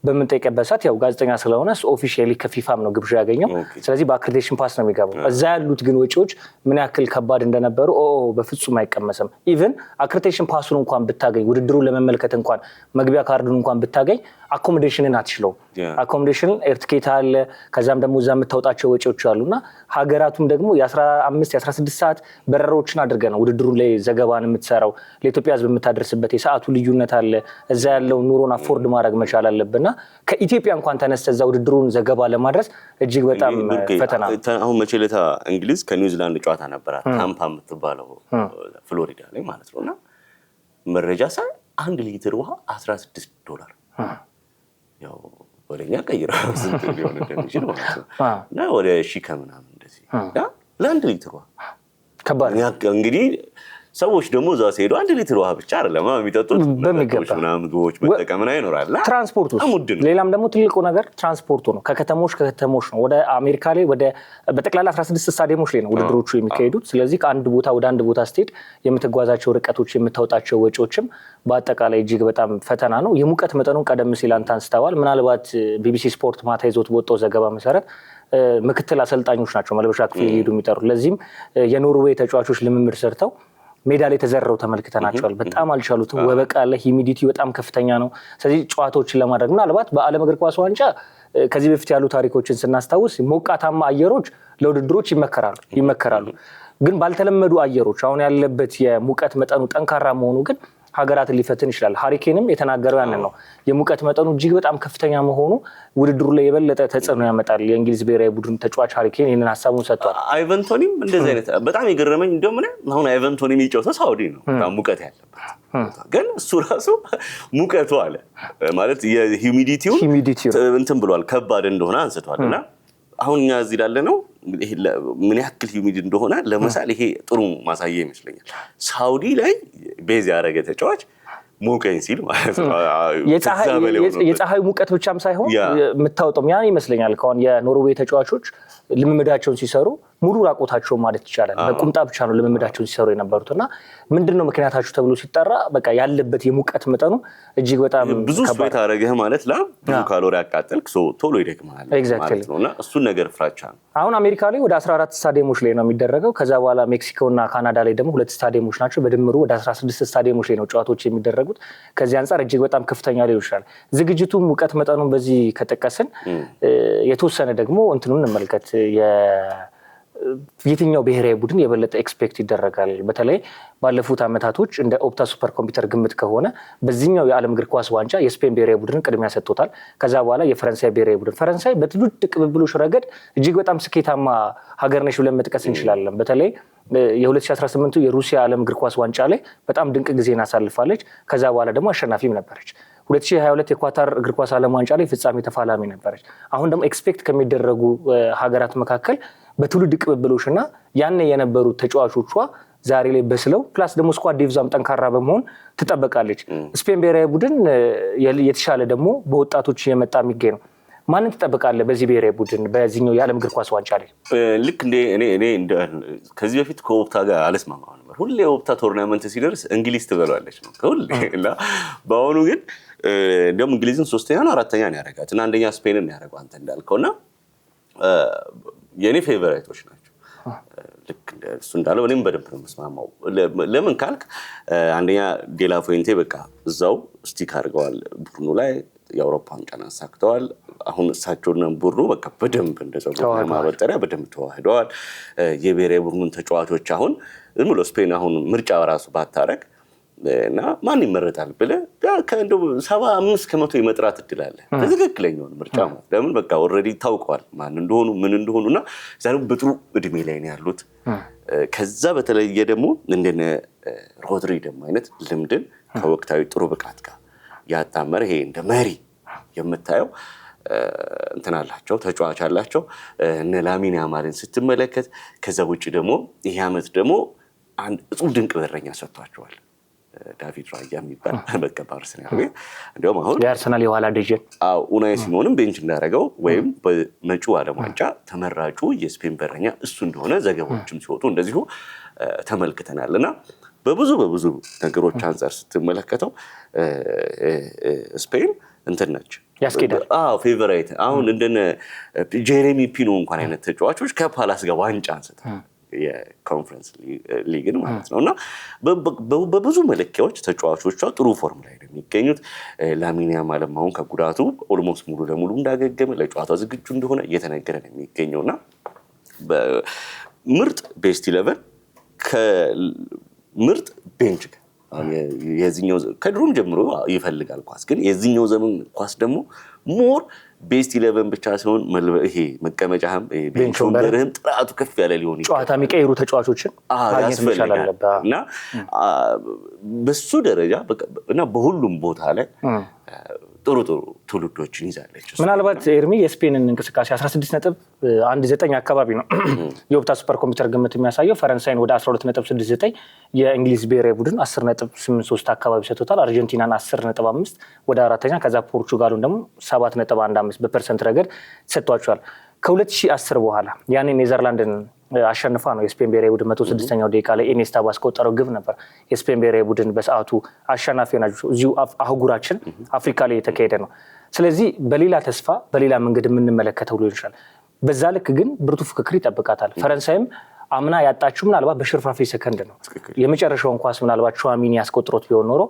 በምንጠይቅበት ሰዓት ያው ጋዜጠኛ ስለሆነ ኦፊሻሊ ከፊፋም ነው ግብዣ ያገኘው። ስለዚህ በአክሬዲቴሽን ፓስ ነው የሚገባው። እዛ ያሉት ግን ወጪዎች ምን ያክል ከባድ እንደነበሩ በፍጹም አይቀመስም። ኢቭን አክሬዲቴሽን ፓሱን እንኳን ብታገኝ ውድድሩን ለመመልከት እንኳን መግቢያ ካርዱን እንኳን ብታገኝ አኮሞዴሽንን አትችለው። አኮሞዴሽን ኤርትኬት አለ፣ ከዛም ደግሞ እዛ የምታወጣቸው ወጪዎች አሉና ሀገራቱም ደግሞ የ15 የ16 ሰዓት በረራዎችን አድርገህ ነው ውድድሩን ላይ ዘገባን የምትሰራው። ለኢትዮጵያ ሕዝብ የምታደርስበት የሰዓቱ ልዩነት አለ። እዛ ያለው ኑሮን አፎርድ ማድረግ መቻል አለብና ከኢትዮጵያ እንኳን ተነስተ እዛ ውድድሩን ዘገባ ለማድረስ እጅግ በጣም ፈተና። አሁን መቼ ዕለት እንግሊዝ ከኒውዚላንድ ጨዋታ ነበራት ታምፓ የምትባለው ፍሎሪዳ ላይ ማለት ነውና መረጃ ሳይ 1 ሊትር ውሃ $16 ያው ወደኛ ቀይረው ስንት ሊሆን እንደሚችል ማለት ነው እና ወደ ሺህ ከምናምን እንደዚህ ለአንድ ሊትር ውሃ ከባድ እንግዲህ ሰዎች ደግሞ እዛ ሲሄዱ 1 ሊትር ውሃ ብቻ አይደለም የሚጠጡት በሚገባ ምናምን ምግቦች መጠቀምን አይኖራል። ትራንስፖርቱ ሌላም ደግሞ ትልቁ ነገር ትራንስፖርቱ ነው። ከከተሞች ነው ወደ አሜሪካ ላይ ወደ በጠቅላላ 16 ስታዲየሞች ላይ ነው ውድድሮቹ የሚካሄዱት። ስለዚህ ከአንድ ቦታ ወደ አንድ ቦታ ስትሄድ የምትጓዛቸው ርቀቶች የምታወጣቸው ወጪዎችም በአጠቃላይ እጅግ በጣም ፈተና ነው። የሙቀት መጠኑን ቀደም ሲል አንተ አንስተዋል። ምናልባት ቢቢሲ ስፖርት ማታ ይዞት በወጣው ዘገባ መሰረት ምክትል አሰልጣኞች ናቸው መልበሻ ክፍል ሊሄዱ የሚጠሩት። ለዚህም የኖርዌይ ተጫዋቾች ልምምድ ሰርተው ሜዳ ላይ ተዘረው ተመልክተናቸዋል። በጣም አልቻሉትም። ወበቃ አለ፣ ሂሚዲቲ በጣም ከፍተኛ ነው። ስለዚህ ጨዋታዎችን ለማድረግ ምናልባት በዓለም እግር ኳስ ዋንጫ ከዚህ በፊት ያሉ ታሪኮችን ስናስታውስ ሞቃታማ አየሮች ለውድድሮች ይመከራሉ። ግን ባልተለመዱ አየሮች አሁን ያለበት የሙቀት መጠኑ ጠንካራ መሆኑ ግን ሀገራትን ሊፈትን ይችላል። ሃሪኬንም የተናገረው ያንን ነው። የሙቀት መጠኑ እጅግ በጣም ከፍተኛ መሆኑ ውድድሩ ላይ የበለጠ ተጽዕኖ ያመጣል። የእንግሊዝ ብሔራዊ ቡድን ተጫዋች ሃሪኬን ይህንን ሀሳቡን ሰጥቷል። አይቨን ቶኒም እንደዚህ አይነት በጣም የገረመኝ እንደውም አሁን አይቨን ቶኒ የሚጫወተው ሳውዲ ነው፣ በጣም ሙቀት ያለበት ግን እሱ ራሱ ሙቀቱ አለ ማለት የሂዩሚዲቲው እንትን ብሏል ከባድ እንደሆነ አንስቷል። እና አሁን እኛ እዚህ ላለ ነው ምን ያክል ሂዩሚድ እንደሆነ ለምሳሌ ይሄ ጥሩ ማሳያ ይመስለኛል። ሳውዲ ላይ ቤዝ ያደረገ ተጫዋች ሞቀኝ ሲል ማለት ነው። የፀሐይ ሙቀት ብቻም ሳይሆን የምታወጣው ያን ይመስለኛል። ከሆነ የኖርዌይ ተጫዋቾች ልምምዳቸውን ሲሰሩ ሙሉ ራቆታቸው ማለት ይቻላል በቁምጣ ብቻ ነው ልምምዳቸውን ሲሰሩ የነበሩትና ምንድነው ምክንያታችሁ ተብሎ ሲጠራ በቃ ያለበት የሙቀት መጠኑ እጅግ በጣም ብዙ ስዌት አደረገህ ማለት ብዙ ካሎሪ አቃጠልክ ቶሎ ይደክማል ማለት ነውና እሱን ነገር ፍራቻ ነው። አሁን አሜሪካ ላይ ወደ 14 ስታዲየሞች ላይ ነው የሚደረገው። ከዛ በኋላ ሜክሲኮ እና ካናዳ ላይ ደግሞ 2 ስታዲየሞች ናቸው። በድምሩ ወደ 16 ስታዲየሞች ላይ ነው ጨዋታዎች የሚደረጉት። ከዚህ አንጻር እጅግ በጣም ከፍተኛ ሊሆን ይችላል ዝግጅቱ። ሙቀት መጠኑን በዚህ ከጠቀስን የተወሰነ ደግሞ እንትኑን እንመልከት። የትኛው ብሔራዊ ቡድን የበለጠ ኤክስፔክት ይደረጋል? በተለይ ባለፉት ዓመታቶች እንደ ኦፕታ ሱፐር ኮምፒውተር ግምት ከሆነ በዚህኛው የዓለም እግር ኳስ ዋንጫ የስፔን ብሔራዊ ቡድን ቅድሚያ ሰጥቶታል። ከዛ በኋላ የፈረንሳይ ብሔራዊ ቡድን ፈረንሳይ በትውልድ ቅብብሎሽ ረገድ እጅግ በጣም ስኬታማ ሀገር ነች ብለን መጥቀስ እንችላለን። በተለይ የ2018 የሩሲያ ዓለም እግር ኳስ ዋንጫ ላይ በጣም ድንቅ ጊዜን አሳልፋለች። ከዛ በኋላ ደግሞ አሸናፊም ነበረች። 2022 የኳታር እግር ኳስ ዓለም ዋንጫ ላይ ፍጻሜ ተፋላሚ ነበረች። አሁን ደግሞ ኤክስፔክት ከሚደረጉ ሀገራት መካከል በትውልድ ቅብብሎሽና ያኔ የነበሩ ተጫዋቾቿ ዛሬ ላይ በስለው ፕላስ ደግሞ ስኳድ ዴቭዛም ጠንካራ በመሆን ትጠበቃለች። ስፔን ብሔራዊ ቡድን የተሻለ ደግሞ በወጣቶች የመጣ የሚገኝ ነው። ማንን ትጠብቃለህ በዚህ ብሔራዊ ቡድን በዚህኛው የዓለም እግር ኳስ ዋንጫ ላይ? ልክ እኔ ከዚህ በፊት ከኦፕታ ጋር አልስማማም ነበር። ሁሌ ኦፕታ ቶርናመንት ሲደርስ እንግሊዝ ትበላለች ነው ሁሌ። እና በአሁኑ ግን እንደውም እንግሊዝን 3ኛ ነው 4ኛ ነው ያደረጋት እና 1ኛ ስፔንን ያደረገው አንተ እንዳልከውና የኔ ፌቨራይቶች ናቸው። ልክ እሱ እንዳለው እኔም በደንብ ነው የምስማማው። ለምን ካልክ አንደኛ ዴላ ፉዌንቴ በቃ እዛው ስቲክ አድርገዋል ቡድኑ ላይ የአውሮፓ ዋንጫን አሳክተዋል። አሁን እሳቸውና ቡድኑ በቃ በደንብ እንደጸጉር ማበጠሪያ በደንብ ተዋህደዋል። የብሔራዊ ቡድኑን ተጫዋቾች አሁን ዝም ብሎ ስፔን አሁን ምርጫ ራሱ ባታረግ እና ማን ይመረጣል ብለህ ከእንደው 75% የመጥራት እድል አለ። ትክክለኛውን ምርጫ ማለት ለምን በቃ ኦልሬዲ ታውቀዋል ማን እንደሆኑ ምን እንደሆኑና ዛሬም በጥሩ እድሜ ላይ ነው ያሉት። ከዛ በተለየ ደግሞ እንደነ ሮድሪ ደግሞ አይነት ልምድን ከወቅታዊ ጥሩ ብቃት ጋር ያጣመረ ይሄ እንደ መሪ የምታየው እንትን አላቸው ተጫዋች አላቸው እነ ላሚን ያማልን ስትመለከት። ከዛ ውጭ ደግሞ ይሄ ዓመት ደግሞ አንድ እጹብ ድንቅ በረኛ ሰጥቷቸዋል ዳቪድ ራያ የሚባል በቃ በአርሰናል ቤት እንደውም አሁን የአርሰናል የኋላ ዲቪዥን ኡናይ ሲሞንም ቤንች እንዳደረገው ወይም በመጪው ዓለም ዋንጫ ተመራጩ የስፔን በረኛ እሱ እንደሆነ ዘገባዎችም ሲወጡ እንደዚሁ ተመልክተናልና በብዙ ነገሮች አንፃር ስትመለከተው ስፔን እንትን ነች ያስኬዳል። ፌቨራይት አሁን እንደነ ጄሬሚ ፒኖ እንኳን አይነት ተጫዋቾች ከፓላስ ጋር ዋንጫ አንስተዋል የኮንፈረንስ ሊግን ማለት ነውና በብዙ መለኪያዎች ተጫዋቾቿ ጥሩ ፎርም ላይ ነው የሚገኙት። ላሚን ያማል አሁን ከጉዳቱ ኦልሞስት ሙሉ ለሙሉ እንዳገገመ ለጨዋታው ዝግጁ እንደሆነ እየተነገረ ነው የሚገኘውና ምርጥ ቤስት 11 ከምርጥ ቤንች ጋር የዚህኛው ከድሮም ጀምሮ ይፈልጋል ኳስ ግን የዚህኛው ዘመን ኳስ ደግሞ ሞር ቤስት 11 ብቻ ሲሆን ይሄ መቀመጫህም ቤንች ወንበርህም ጥራቱ ከፍ ያለ ሊሆን ይችላል። ጨዋታ የሚቀይሩ ተጫዋቾችን ያስፈልጋል እና በሱ ደረጃ እና በሁሉም ቦታ ላይ ጥሩ ትውልዶችን ይዛለች። ምናልባት ኤርሚ የስፔንን እንቅስቃሴ 16.19 አካባቢ ነው የኦፕታ ሱፐር ኮምፒውተር ግምት የሚያሳየው። ፈረንሳይን ወደ 12.69፣ የእንግሊዝ ብሔራዊ ቡድን 10.83 አካባቢ ሰጥቶታል። አርጀንቲናን 10.5 ወደ አራተኛ፣ ከዛ ፖርቹጋሉን ደግሞ 7.15 በፐርሰንት ረገድ ሰጥቷቸዋል። ከ2010 በኋላ ያንን ኔዘርላንድን አሸንፋ ነው የስፔን ብሔራዊ ቡድን 106ኛው ደቂቃ ላይ ኢኔስታ ባስቆጠረው ግብ ነበር የስፔን ብሔራዊ ቡድን በሰዓቱ አሸናፊ ናቸው። እዚሁ አህጉራችን አፍሪካ ላይ የተካሄደ ነው። ስለዚህ በሌላ ተስፋ በሌላ መንገድ የምንመለከተው ሊሆን ይችላል። በዛ ልክ ግን ብርቱ ፍክክር ይጠብቃታል። ፈረንሳይም አምና ያጣችው ምናልባት በሽርፍራፊ ሰከንድ ነው። የመጨረሻውን ኳስ ምናልባት ቹዋሚኒ ያስቆጥሮት ቢሆን ኖሮ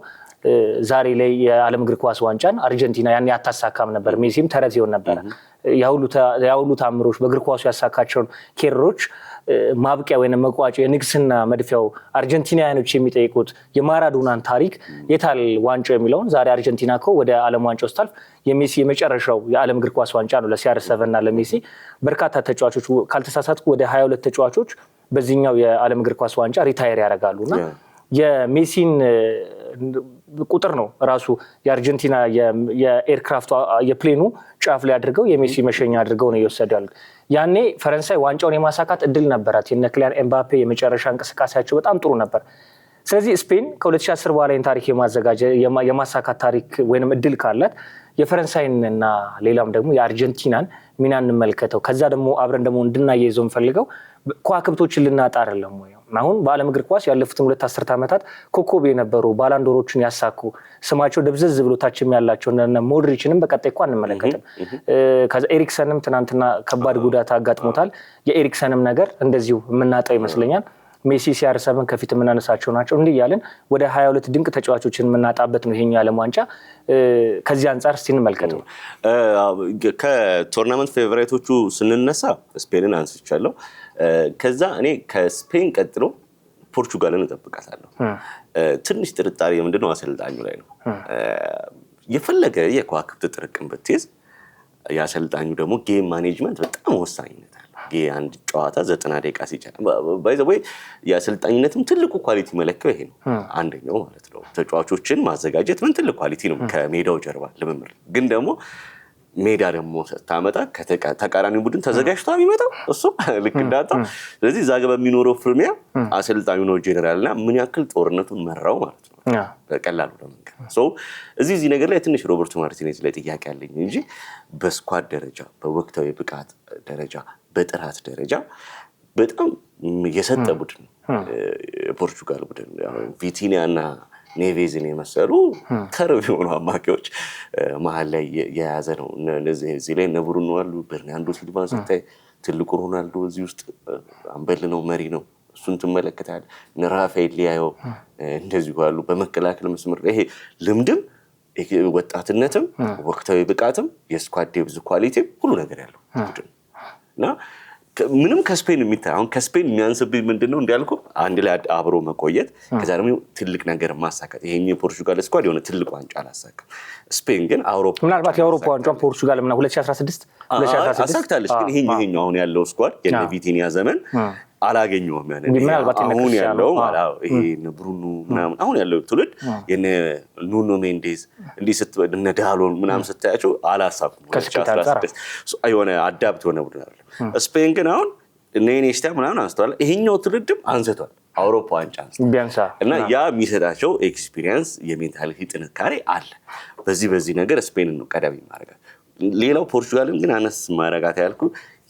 ዛሬ ላይ የዓለም እግር ኳስ ዋንጫን አርጀንቲና ያን ያታሳካም ነበር። ሜሲም ተረት ይሆን ነበር። ያሁሉ ታምሮች በእግር ኳሱ ያሳካቸውን ኬሮች ማብቂያ ወይም መቋጫ የንግስና መድፊያው አርጀንቲናውያኖች የሚጠይቁት የማራዶናን ታሪክ የታል ዋንጫው የሚለውን ዛሬ አርጀንቲና እኮ ወደ ዓለም ዋንጫው ስታልፍ የሜሲ የመጨረሻው የዓለም እግር ኳስ ዋንጫ ነው ለሲአር7 እና ለሜሲ። በርካታ ተጫዋቾች ካልተሳሳትኩ ወደ 22 ተጫዋቾች በዚህኛው የዓለም እግር ኳስ ዋንጫ ሪታየር ያደርጋሉና የሜሲን ቁጥር ነው ራሱ የአርጀንቲና የኤርክራፍቱ የፕሌኑ ጫፍ ላይ አድርገው የሜሲ መሸኛ አድርገው ነው ይወሰዳል። ያኔ ፈረንሳይ ዋንጫውን የማሳካት እድል ነበራት። የነክሊያን ኤምባፔ የመጨረሻ እንቅስቃሴያቸው በጣም ጥሩ ነበር። ስለዚህ ስፔን ከ2010 በኋላ ታሪክ የማሳካት ታሪክ ወይንም እድል ካላት የፈረንሳይንና ሌላም ደግሞ የአርጀንቲናን ሚና እንመልከተው። ከዛ ደግሞ አብረን ደግሞ እንድናያይዘው እንፈልገው ከዋክብቶችን ልናጣ አይደለም ወይ? አሁን በዓለም እግር ኳስ ያለፉትን 2 አስርት ዓመታት ኮከብ የነበሩ ባላንዶሮችን ያሳኩ ስማቸው ደብዘዝ ብሎ ታችም ያላቸው እነ ሞድሪችንም በቀጣይ እንኳን እንመለከትም። ከዛ ኤሪክሰንም ትናንትና ከባድ ጉዳት አጋጥሞታል። የኤሪክሰንም ነገር እንደዚሁ የምናጣው ይመስለኛል። ሜሲ ሲአር7 ከፊት የምናነሳቸው ናቸው። እንዲህ እያልን ወደ 22 ድንቅ ተጫዋቾችን የምናጣበት ነው ይሄኛው ዓለም ዋንጫ። ከዚህ አንጻር እስቲ እንመልከተው። ከቶርናመንት ፌቨራይቶቹ ስንነሳ ስፔንን አንስቻለሁ። ከዛ እኔ ከስፔን ቀጥሎ ፖርቹጋልን እጠብቃታለሁ። ትንሽ ጥርጣሬ ምንድነው አሰልጣኙ ላይ ነው። የፈለገ የከዋክብት ጥርቅም ብትይዝ የአሰልጣኙ ደግሞ ጌም ማኔጅመንት በጣም ወሳኝነት አለ። አንድ ጨዋታ 90 ደቂቃ ሲጨርስ ባይ ዘ ወይ የአሰልጣኝነትም ትልቁ ኳሊቲ መለኪያው ይሄ ነው። አንደኛው ማለት ነው ተጫዋቾችን ማዘጋጀት ምን ትልቅ ኳሊቲ ነው ከሜዳው ጀርባ ልምምድ። ግን ደግሞ ሜዳ ደግሞ ስታመጣ ተቃራኒ ቡድን ተዘጋጅቶ የሚመጣው እሱ ልክ እንዳጣ። ስለዚህ እዛ ጋር በሚኖረው ፍርሚያ አሰልጣኙ ነው ጄኔራልና ምን ያክል ጦርነቱን መራው ማለት ነው በቀላሉ ለመንገር እዚህ ነገር ላይ ትንሽ ሮበርቶ ማርቲኔዝ ላይ ጥያቄ አለኝ እንጂ በስኳድ ደረጃ በወቅታዊ ብቃት ደረጃ በጥራት ደረጃ በጣም የሰጠ ቡድን የፖርቹጋል ቡድን። ቪቲኒያና ኔቬዝን የመሰሉ ከርብ የሆኑ አማካዮች መሀል ላይ የያዘ ነው። እዚህ ላይ እነ ብሩኖ አሉ፣ በርናንዶ ሲልቫን ስታይ ትልቁ ሮናልዶ እዚህ ውስጥ አምበል ነው፣ መሪ ነው። እሱን ትመለከታለህ። እነ ራፋኤል ሊያዮ እንደዚሁ አሉ በመከላከል መስመር። ይሄ ልምድም ወጣትነትም ወቅታዊ ብቃትም የስኳድ ዴፕዝ ኳሊቲም ሁሉ ነገር ያለው ቡድን እና ምንም ከስፔን የሚታይ አሁን ከስፔን የሚያንስብኝ ምንድነው እንዳልኩ አንድ ላይ አብሮ መቆየት ከዛ ደግሞ ትልቅ ነገር ማሳካት። ይሄኛው የፖርቹጋል ስኳድ የሆነ ትልቅ ዋንጫ አላሳካም። ስፔን ግን አውሮፓ ምናልባት የአውሮፓ ዋንጫን ፖርቹጋል ምና 2016 አሳክታለች። ግን ይሄኛው አሁን ያለው ስኳድ የነ ቪቲኒያ ዘመን አላገኘውም አሁን ያለው ማለት ይሄ ብሩኖ ምናምን አሁን ያለው ትውልድ የነ ኑኖ ሜንዴዝ እንዲህ ስትወድ እነ ዳሎን ምናምን ስታያቸው አላሳኩም 2016 የሆነ አዳፕት ሆነ ቡድን አይደለም። ስፔን ግን አሁን እነ ኢኒየስታ ምናምን አንስተዋል። ይሄኛው ትውልድም አንስቷል አውሮፓ ዋንጫ እና ያ የሚሰጣቸው ኤክስፒሪየንስ የሜንታሊቲ ጥንካሬ አለ። በዚህ ነገር ስፔን ነው ቀዳሚ ማረጋት። ሌላው ፖርቹጋልን ግን አነስ ማረጋት ያልኩ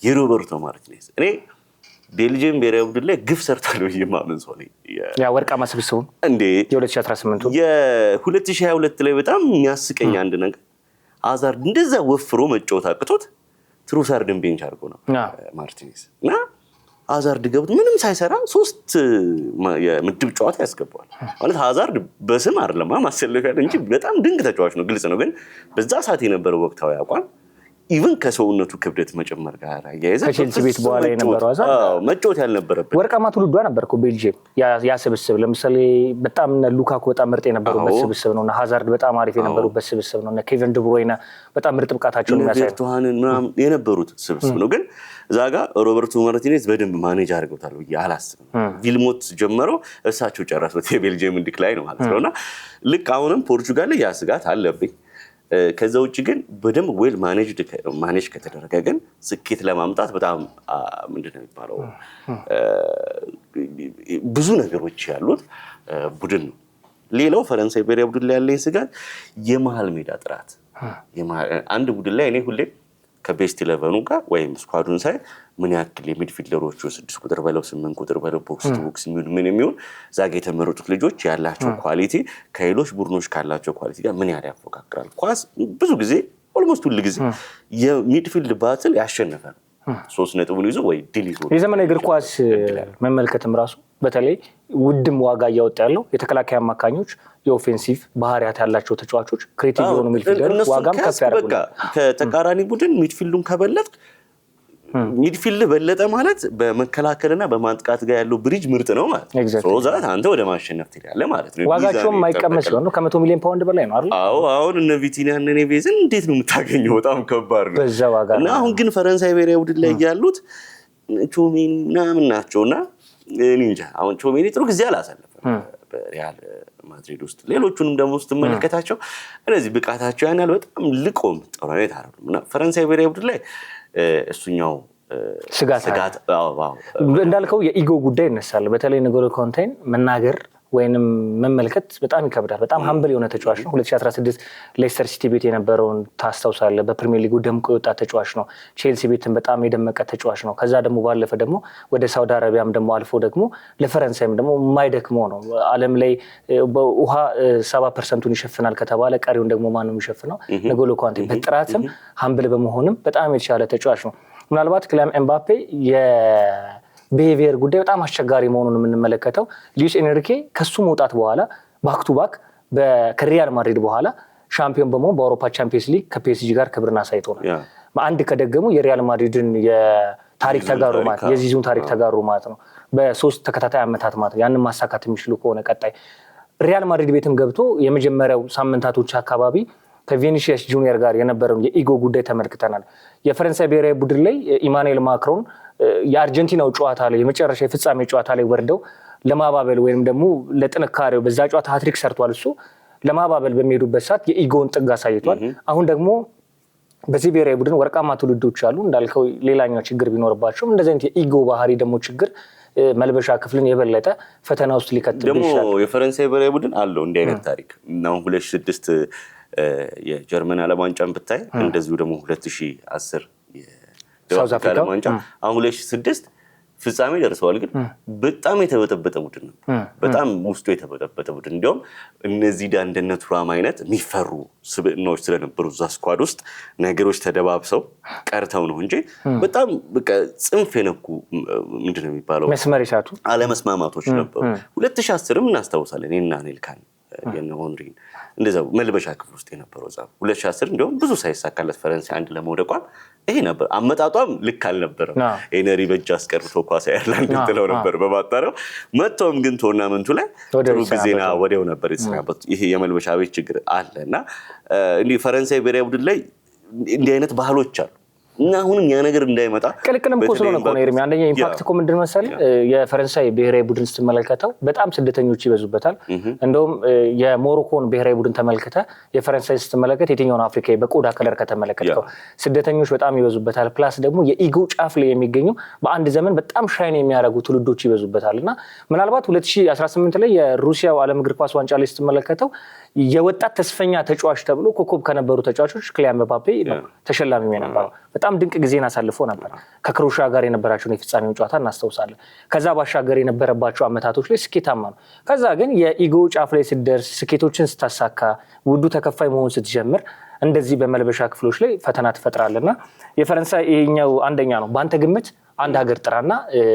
የሮበርቶ ማርቲኔዝ እኔ ቤልጂየም ብሔራዊ ቡድን ላይ ግፍ ሰርቷል ብዬ ማመን ሰው ነኝ። ያ ወርቃማ ስብስቡን እንዴ የ2018 የ2022 ላይ በጣም የሚያስቀኝ አንድ ነገር አዛርድ እንደዛ ወፍሮ መጫወት አቅቶት ትሩሳርድን ቤንች አድርጎ ነው ማርቲኔዝ እና አዛርድ ገብቶ ምንም ሳይሰራ 3 የምድብ ጨዋታ ያስገባዋል ማለት አዛርድ በስም አይደለም ማሰለፊያ እንጂ በጣም ድንቅ ተጫዋች ነው፣ ግልጽ ነው። ግን በዛ ሰዓት የነበረው ወቅታዊ አቋም ኢቭን ከሰውነቱ ክብደት መጨመር ጋር ያያይዘ ከቼልሲ ቤት በኋላ የነበረው አዛርድ መጫወት ያልነበረበት ወርቃማ ትውልዷ ነበርኩ ቤልጂየም ያ ስብስብ። ለምሳሌ በጣም ሉካኩ በጣም ምርጥ የነበሩበት ስብስብ ነውና ሃዛርድ በጣም አሪፍ የነበሩበት ስብስብ ነውና ኬቨን ድብሮይና በጣም ምርጥ ብቃታቸውን የሚያሳይ ምናምን የነበሩት ስብስብ ነው። ግን እዛ ጋር ሮበርቶ ማርቲኔዝ በደንብ ማኔጅ አድርገውታል ብዬ አላስብም። ቪልሞት ጀመረው እሳቸው ጨረሱት የቤልጂየም ዲክላይን ማለት ነውና ልክ አሁንም ፖርቹጋል ላይ ያ ስጋት አለብኝ። ከዛ ውጭ ግን በደንብ ዌል ማኔጅ ከተደረገ ግን ስኬት ለማምጣት በጣም ምንድነው የሚባለው ብዙ ነገሮች ያሉት ቡድን ነው። ሌላው ፈረንሳይ ብሔራዊ ቡድን ላይ ያለኝ ስጋት የመሃል ሜዳ ጥራት። አንድ ቡድን ላይ እኔ ሁሌ ከቤስት 11 ጋር ወይም ስኳዱን ሳይ ምን ያክል የሚድፊልደሮቹ 6 ቁጥር በለው 8 ቁጥር በለው ቦክስ ቱ ቦክስ ምን የሚሆን ዛጋ የተመረጡት ልጆች ያላቸው ኳሊቲ ከሌሎች ቡድኖች ካላቸው ኳሊቲ ጋር ምን ያህል ያፎካክራል። ኳስ ብዙ ጊዜ ኦልሞስት ሁሉ ጊዜ የሚድፊልድ ባትል ያሸነፈ 3 ነጥቡን ይዞ ወይ ድል ይዞ የዘመናዊ እግር ኳስ መመልከትም ራሱ በተለይ ውድም ዋጋ እያወጣ ያለው የተከላካይ አማካኞች የኦፌንሲቭ ባህሪያት ያላቸው ተጫዋቾች ክሬቲቭ የሆኑ ሚድፊልደሮች ዋጋም ከፍ ያደርጋል። ከተቃራኒ ቡድን ሚድፊልዱን ከበለጥ ሚድፊልድ በለጠ ማለት በመከላከልና በማጥቃት ጋር ያለው ብሪጅ ምርጥ ነው ማለት ነው። ሶዛት አንተ ወደ ማሸነፍ ትሄዳለህ ማለት ነው። ዋጋቸውም የማይቀመስ ነው። ከ100 ሚሊዮን ፓውንድ በላይ ነው አይደል? አዎ አሁን እነ ቪቲኒያ እና ኔቬዝን እንዴት ነው የምታገኘው? በጣም ከባድ ነው በዛ ዋጋ እና አሁን ግን ፈረንሳይ ብሔራዊ ቡድን ላይ ያሉት ቾሜኒ ምናምን ናቸውና እኔ እንጃ አሁን ቾሜኒ ጥሩ ጊዜ አላሳለፈም በሪያል ማድሪድ ውስጥ። ሌሎቹንም ደግሞ ስትመለከታቸው እነዚህ ብቃታቸው ያናል በጣም ልቆም ጥሩ አይነት አይደሉም እና ፈረንሳይ ብሔራዊ ቡድን ላይ እሱኛው ስጋት እንዳልከው የኢጎ ጉዳይ ይነሳል። በተለይ ንጎሎ ኮንቴን መናገር ወይንም መመልከት በጣም ይከብዳል። በጣም ሀምብል የሆነ ተጫዋች ነው። 2016 ሌስተር ሲቲ ቤት የነበረውን ታስታውሳለህ። በፕሪሚየር ሊጉ ደምቆ የወጣ ተጫዋች ነው። ቼልሲ ቤትን በጣም የደመቀ ተጫዋች ነው። ከዛ ደግሞ ባለፈ ደግሞ ወደ ሳውዲ አረቢያም ደግሞ አልፎ ደግሞ ለፈረንሳይም ደግሞ የማይደክመው ነው። ዓለም ላይ በውሃ 70% ይሸፍናል ከተባለ ቀሪውን ደግሞ ማን ነው የሚሸፍነው? ንጎሎ ኮንቴ በጥራትም ሀምብል በመሆንም በጣም የተሻለ ተጫዋች ነው። ምናልባት ክሊያን ኤምባፔ የቢሄቪየር ጉዳይ በጣም አስቸጋሪ መሆኑን የምንመለከተው ሉዊስ ኤንሪኬ ከሱ መውጣት በኋላ ባክ ቱ ባክ ከሪያል ማድሪድ በኋላ ሻምፒዮን በመሆን በአውሮፓ ቻምፒየንስ ሊግ ከፒኤስጂ ጋር ክብርን አሳይቶናል። አንድ ከደገሙ የሪያል ማድሪድን የታሪክ ተጋሩ ማለት የዚዙን ታሪክ ተጋሩ ማለት ነው። በ3 ተከታታይ ዓመታት ማለት ያንን ማሳካት የሚችሉ ከሆነ ቀጣይ ሪያል ማድሪድ ቤትም ገብቶ የመጀመሪያው ሳምንታቶች አካባቢ ከቪኒሲየስ ጁኒየር ጋር የነበረውን የኢጎ ጉዳይ ተመልክተናል። የፈረንሳይ ብሔራዊ ቡድን ላይ ኢማኑኤል ማክሮን የአርጀንቲናው ጨዋታ ላይ የመጨረሻ የፍጻሜ ጨዋታ ላይ ወርደው ለማባበል ወይም ደግሞ ለጥንካሬው በዛ ጨዋታ ሃትሪክ ሰርቷል። እሱ ለማባበል በሚሄዱበት ሰዓት የኢጎውን ጥግ አሳይቷል። አሁን ደግሞ በዚህ ብሔራዊ ቡድን ወርቃማ ትውልዶች አሉ እንዳልከው ሌላኛው ችግር ቢኖርባቸውም እንደዚህ አይነት የኢጎ ባህሪ ደግሞ ችግር መልበሻ ክፍልን የበለጠ ፈተና ውስጥ ሊከትል ደግሞ የፈረንሳይ ብሔራዊ ቡድን አለው እንዲህ አይነት ታሪክ ነው። 2006 የጀርመን ዓለም ዋንጫን ብታይ እንደዚሁ ደግሞ 2010 የደቡብ አፍሪካ ዓለም ዋንጫ አሁን 2006 ፍጻሜ ደርሰዋል። ግን በጣም የተበጠበጠ ቡድን ነው። በጣም ውስጡ የተበጠበጠ ቡድን እንዲያውም እነዚህ እንደነ ቱራም አይነት የሚፈሩ ስብዕናዎች ስለነበሩ እዛ ስኳድ ውስጥ ነገሮች ተደባብሰው ቀርተው ነው እንጂ በጣም በቃ ጽንፍ የነኩ ምንድነው የሚባለው መስመር ይሳቱ አለመስማማቶች ነበሩ። 2010ም እናስታውሳለን የና ኔልካን የነ ሆንሪን እንደዛው መልበሻ ክፍል ውስጥ የነበረው ዛው 2010 እንዲያውም ብዙ ሳይሳካለት ፈረንሳይ አንድ ለመውደቋን ይሄ ነበር አመጣጧም ልክ አልነበረም። ኤነሪ በእጅ አስቀርቶ ኳስ አየርላንድ ጥለው ነበር በማጣሪያው መጥቶም ግን ቶርናመንቱ ላይ ጥሩ ጊዜና ወዲያው ነበር የተሰናበቱት። ይሄ የመልበሻ ቤት ችግር አለና እንዲህ ፈረንሳይ ብሔራዊ ቡድን ላይ እንዲህ አይነት ባህሎች አሉ። እና አሁንም ያ ነገር እንዳይመጣ ቅልቅልም እኮ ስለሆነ እኮ ነው ኤርሚ። አንደኛ ኢምፓክት እኮ ምንድን መሰለህ የፈረንሳይ ብሔራዊ ቡድን ስትመለከተው በጣም ስደተኞች ይበዙበታል። እንደውም የሞሮኮን ብሔራዊ ቡድን ተመልክተህ የፈረንሳይ ስትመለከት የትኛውን አፍሪካዊ በቆዳ ከለር ከተመለከተው ስደተኞች በጣም ይበዙበታል። ፕላስ ደግሞ የኢጎ ጫፍ ላይ የሚገኙ በአንድ ዘመን በጣም ሻይን የሚያደርጉ ትውልዶች ይበዙበታል እና ምናልባት 2018 ላይ የሩሲያው ዓለም እግር ኳስ ዋንጫ ላይ ስትመለከተው የወጣት ተስፈኛ ተጫዋች ተብሎ ኮከብ ከነበሩ ተጫዋቾች ክሊያን ምባፔ ተሸላሚ የነበረው በጣም ድንቅ ጊዜን አሳልፎ ነበር። ከክሮሻ ጋር የነበራቸውን የፍጻሜው ጨዋታ እናስታውሳለን። ከዛ ባሻገር የነበረባቸው አመታቶች ላይ ስኬታማ ነው። ከዛ ግን የኢጎ ጫፍ ላይ ስትደርስ ስኬቶችን ስታሳካ ውዱ ተከፋይ መሆን ስትጀምር እንደዚህ በመልበሻ ክፍሎች ላይ ፈተና ትፈጥራለና የፈረንሳይ ይሄኛው አንደኛ ነው። በአንተ ግምት አንድ ሀገር ጥራና